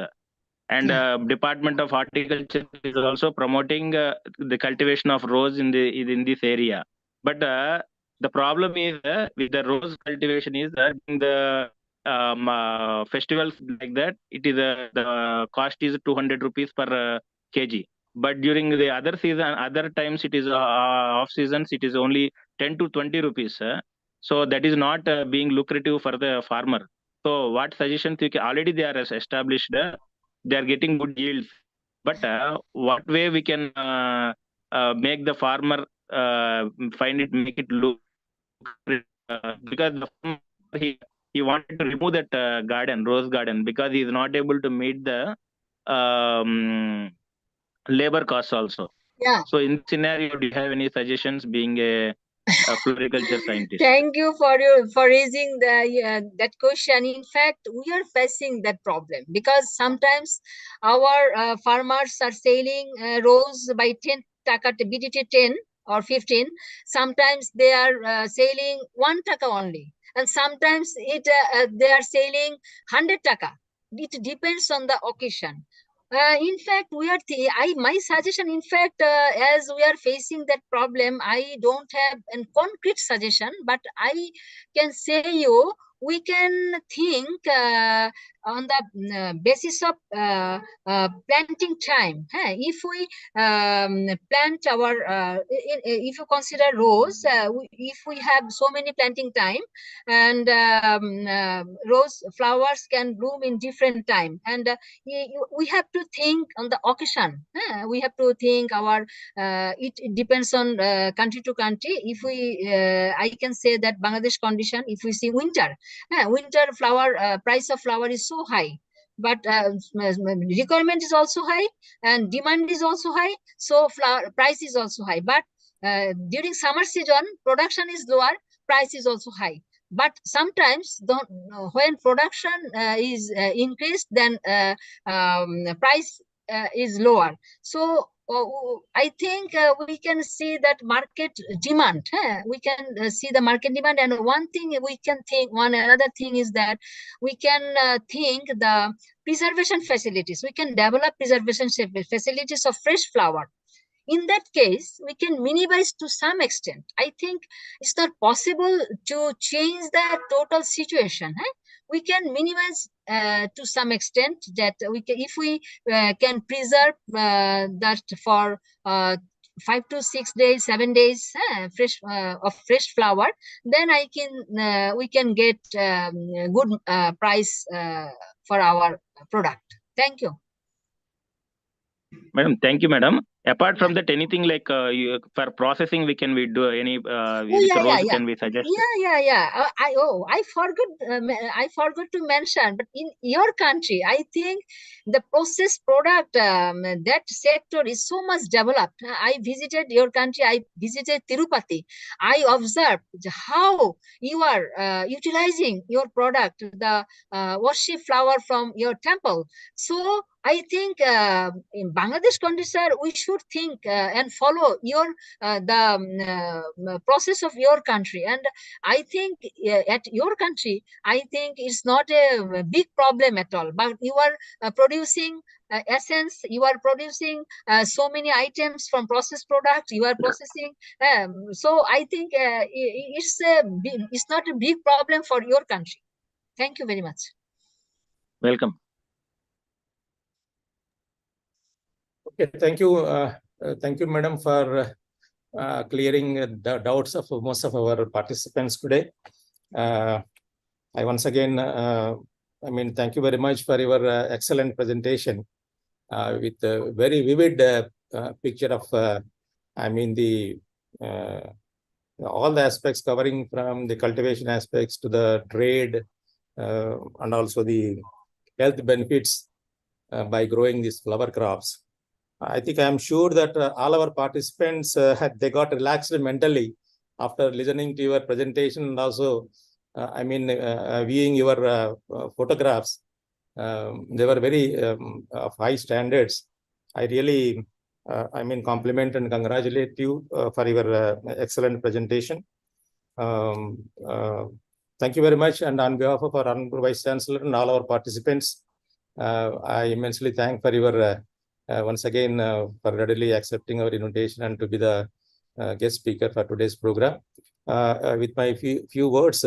And Department of Horticulture is also promoting the cultivation of rose in this area. But the problem is with the rose cultivation is in the festivals like that, it is the cost is 200 rupees per kg. But during the other season, other times it is off seasons, it is only 10 to 20 rupees. So that is not being lucrative for the farmer. So what suggestions you can, already they are established, they are getting good yields. But what way we can make the farmer make it look because the farmer, he wanted to remove that rose garden, because he is not able to meet the labor costs also. Yeah. So in this scenario, do you have any suggestions, being a floriculture scientist? Thank you for raising that question. In fact, we are facing that problem, because sometimes our farmers are selling rose by 10 taka BDT 10 or 15. Sometimes they are selling 1 taka only, and sometimes they are selling 100 taka. It depends on the occasion. In fact, my suggestion, in fact, as we are facing that problem, I don't have a concrete suggestion, but I can say you, we can think on the basis of planting time. If we plant our, if you consider rose, if we have so many planting time, and rose flowers can bloom in different time, and we have to think on the occasion. We have to think our it depends on country to country. If we I can say that Bangladesh condition, if we see winter flower, price of flower is so high, but requirement is also high and demand is also high, so flower price is also high. But during summer season, production is lower, price is also high. But sometimes when production is increased, then price is lower. So I think we can see that market demand. We can see the market demand, and one thing we can think, another thing is that we can think the preservation facilities. We can develop preservation facilities of fresh flower. In that case, we can minimize to some extent. I think it's not possible to change the total situation. We can minimize to some extent, that we can, if we can preserve that for 5 to 6 days, 7 days fresh of fresh flower, then we can get good price for our product. Thank you. Madam, thank you, madam. Apart from that, anything like for processing, we do any which roles can we suggest? I forgot to mention, but in your country, I think the processed product that sector is so much developed. I visited your country. I visited Tirupati. I observed how you are utilizing your product, the worship flower from your temple. So I think in Bangladesh country, sir, we should think and follow your the process of your country. And I think at your country, I think it's not a big problem at all. But you are producing essence, you are producing so many items from processed product, you are processing. So I think it's not a big problem for your country. Thank you very much. Welcome. Okay, thank you, madam, for clearing the doubts of most of our participants today. I once again, thank you very much for your excellent presentation with a very vivid picture of, all the aspects covering from the cultivation aspects to the trade and also the health benefits by growing these flower crops. I think I'm sure that all our participants, they got relaxed mentally after listening to your presentation and also, viewing your photographs. They were very of high standards. I really, compliment and congratulate you for your excellent presentation. Thank you very much. And on behalf of our Honorable Vice Chancellor and all our participants, I immensely thank for your once again for readily accepting our invitation and to be the guest speaker for today's program. With my few words,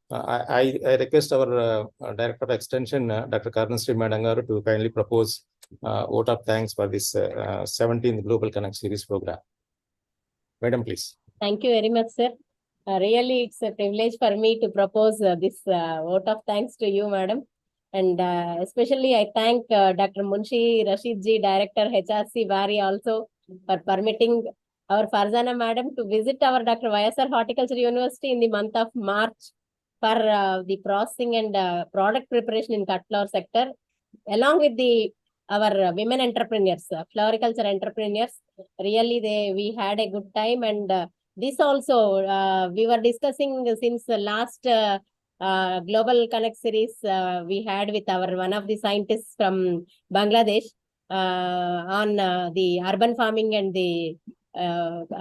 I request our Director of Extension, Dr. Karnasri Madangaru, to kindly propose vote of thanks for this 17th Global Connect Series program. Madam, please. Thank you very much, sir. Really, it's a privilege for me to propose this vote of thanks to you, madam. And especially I thank Dr. Munshi Rashid ji, Director HRC Bari, also for permitting our Farzana madam to visit our Dr. YSR Horticulture University in the month of March for the processing and product preparation in cut flower sector, along with our women entrepreneurs, floriculture entrepreneurs. Really, we had a good time, and this also we were discussing since the last Global Connect series we had with our one of the scientists from Bangladesh on the urban farming and the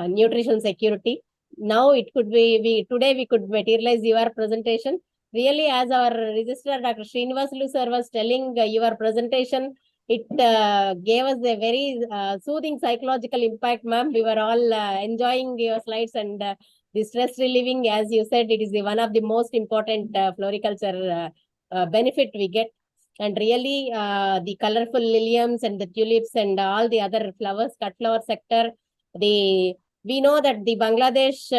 nutrition security. Now it could be today we could materialize your presentation. Really, as our registrar Dr. Srinivasulu sir was telling, your presentation, it gave us a very soothing psychological impact, ma'am. We were all enjoying your slides and the stress relieving, as you said, it is one of the most important floriculture benefit we get. And really, the colorful liliums and the tulips and all the other flowers, cut flower sector, we know that the Bangladesh,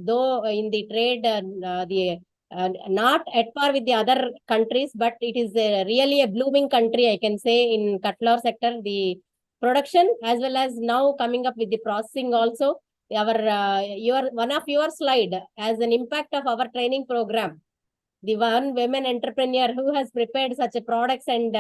though in the trade, not at par with the other countries, but it is really a blooming country, I can say, in cut flower sector. The production as well as now coming up with the processing also. Our one of your slide as an impact of our training program, the one women entrepreneur who has prepared such a products, and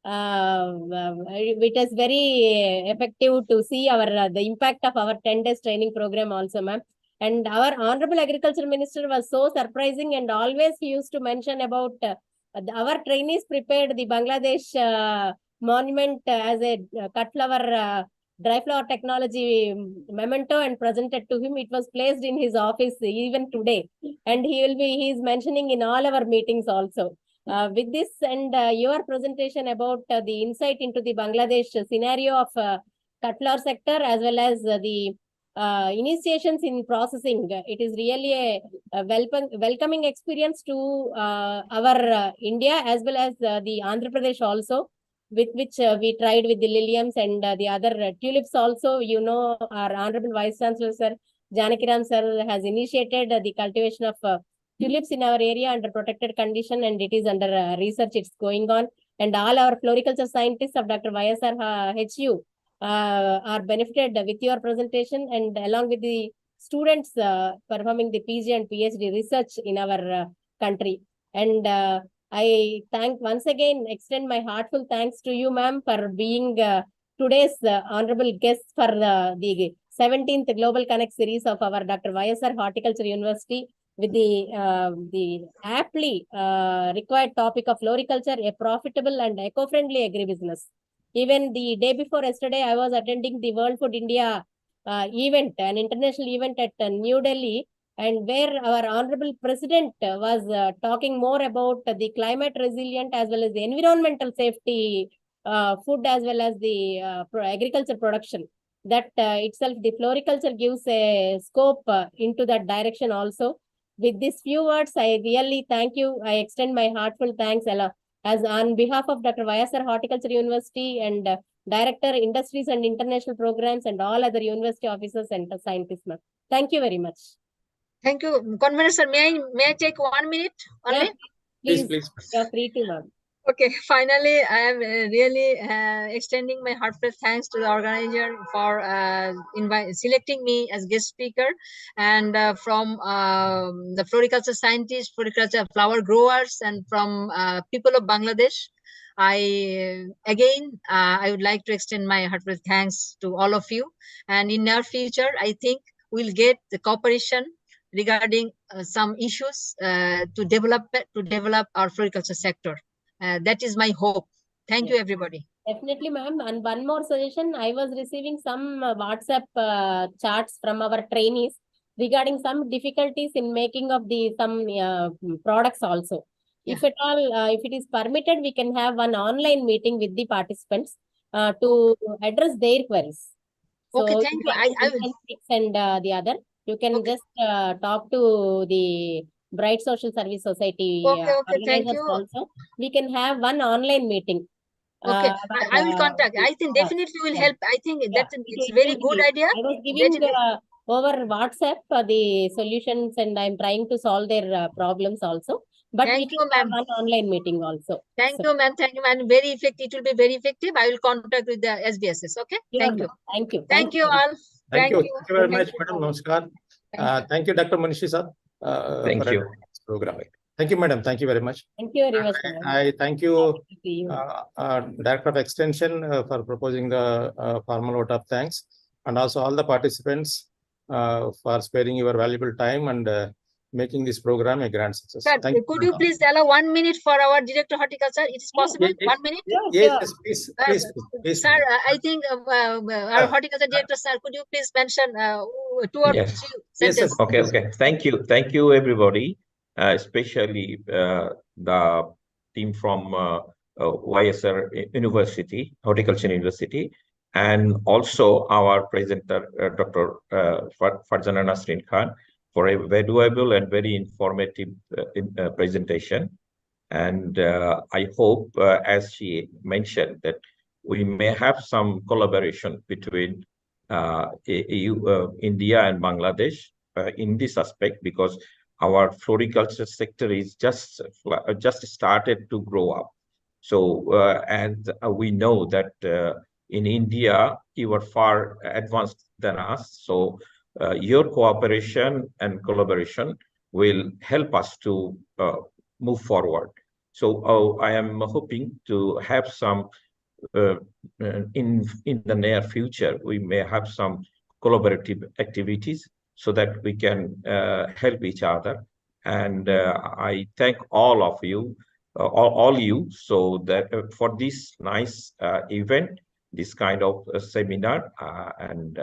it is very effective to see the impact of our 10 days training program also, ma'am. And our Honorable Agriculture Minister was so surprising, and always he used to mention about our trainees prepared the Bangladesh monument as a cut flower dry flower technology memento and presented to him. It was placed in his office even today, and he is mentioning in all our meetings also. With this and your presentation about the insight into the Bangladesh scenario of cut flower sector as well as the initiations in processing, it is really a welcoming experience to our India as well as the Andhra Pradesh also, with which we tried with the liliums and the other tulips also. You know, our Honorable Vice Chancellor, Sir Janakiram Sir, has initiated the cultivation of tulips in our area under protected condition, and it is under research, it's going on. And all our floriculture scientists of Dr. YSR HU are benefited with your presentation and along with the students performing the PG and PhD research in our country. And I once again extend my heartfelt thanks to you, ma'am, for being today's honorable guest for the 17th Global Connect series of our Dr. YSR Horticulture University with the aptly required topic of floriculture, a profitable and eco-friendly agribusiness. Even the day before yesterday, I was attending the World Food India event, an international event at New Delhi, and where our honorable president was talking more about the climate resilient as well as the environmental safety food as well as the agriculture production. That itself, the floriculture gives a scope into that direction also. With these few words, I really thank you. I extend my heartfelt thanks as on behalf of Dr. YSR Horticulture University and Director, Industries and International Programs and all other university officers and scientists. Thank you very much. Thank you. Convener sir, may I take 1 minute only? Yeah, Please. You're free to, ma'am. Okay, finally, I am really extending my heartfelt thanks to the organizer for selecting me as guest speaker, and from the floriculture scientists, floriculture flower growers, and from people of Bangladesh. I would like to extend my heartfelt thanks to all of you. And in our future, I think we'll get the cooperation regarding some issues to develop our floriculture sector. That is my hope. Thank you, everybody. Definitely, ma'am. And one more suggestion, I was receiving some WhatsApp charts from our trainees regarding some difficulties in making of some products also. Yeah. If at all, if it is permitted, we can have one online meeting with the participants to address their queries. So Okay, thank you. I will. And the other, you can Okay. just talk to the Bright Social Service Society Okay, thank organizers you. also. We can have one online meeting. Okay, I will contact. I think definitely will help. I think that's it's a very good idea. I was giving over WhatsApp the solutions, and I'm trying to solve their problems also. But Thank we you, can have ma'am. one online meeting also. Thank you, ma'am. Thank you, ma'am. Very effective. It will be very effective. I will contact with the SBSS. Okay. Thank you. Thank you. Thank you all. Thank you. Thank you very Thank much, you. Madam. Namaskar. Thank you, Dr. Manishi sir. Thank for you. this program. Thank you, madam. Thank you very much. Thank you very much. I thank you, you. Director of Extension, for proposing the formal vote of thanks, and also all the participants for sparing your valuable time and making this program a grand success. Sir, Thank could you please allow 1 minute for our Director Horticulture? It is possible? Yes, 1 minute? Yes, please. Sir, I think our Horticulture Director, sir, could you please mention 2 or 3 Yes. sentences? Okay. Thank you, everybody, especially the team from YSR University, Horticulture University, and also our presenter, Dr. Farzana Nasreen Khan, for a valuable and very informative presentation. And I hope, as she mentioned, that we may have some collaboration between India and Bangladesh in this aspect, because our floriculture sector is just started to grow up. So, and we know that in India, you are far advanced than us. So your cooperation and collaboration will help us to move forward. So I am hoping to have some in the near future, we may have some collaborative activities so that we can help each other. And I thank all of you, all you, so that for this nice event, this kind of seminar, and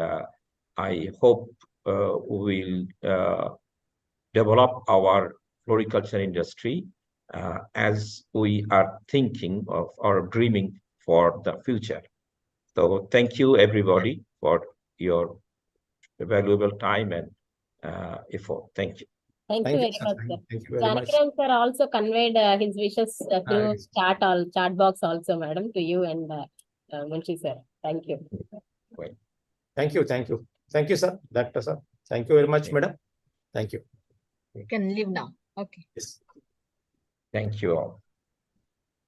I hope we'll develop our floriculture industry as we are thinking of or dreaming for the future. So thank you, everybody, for your valuable time and effort. Thank you. Thank you very much, sir. Thank you very much. Janakiram sir also conveyed his wishes through chat box also, madam, to you and Munshi sir. Thank you. Thank you, sir. Doctor sir. Thank you very much, madam. Thank you. You can leave now. Okay. Yes. Thank you all.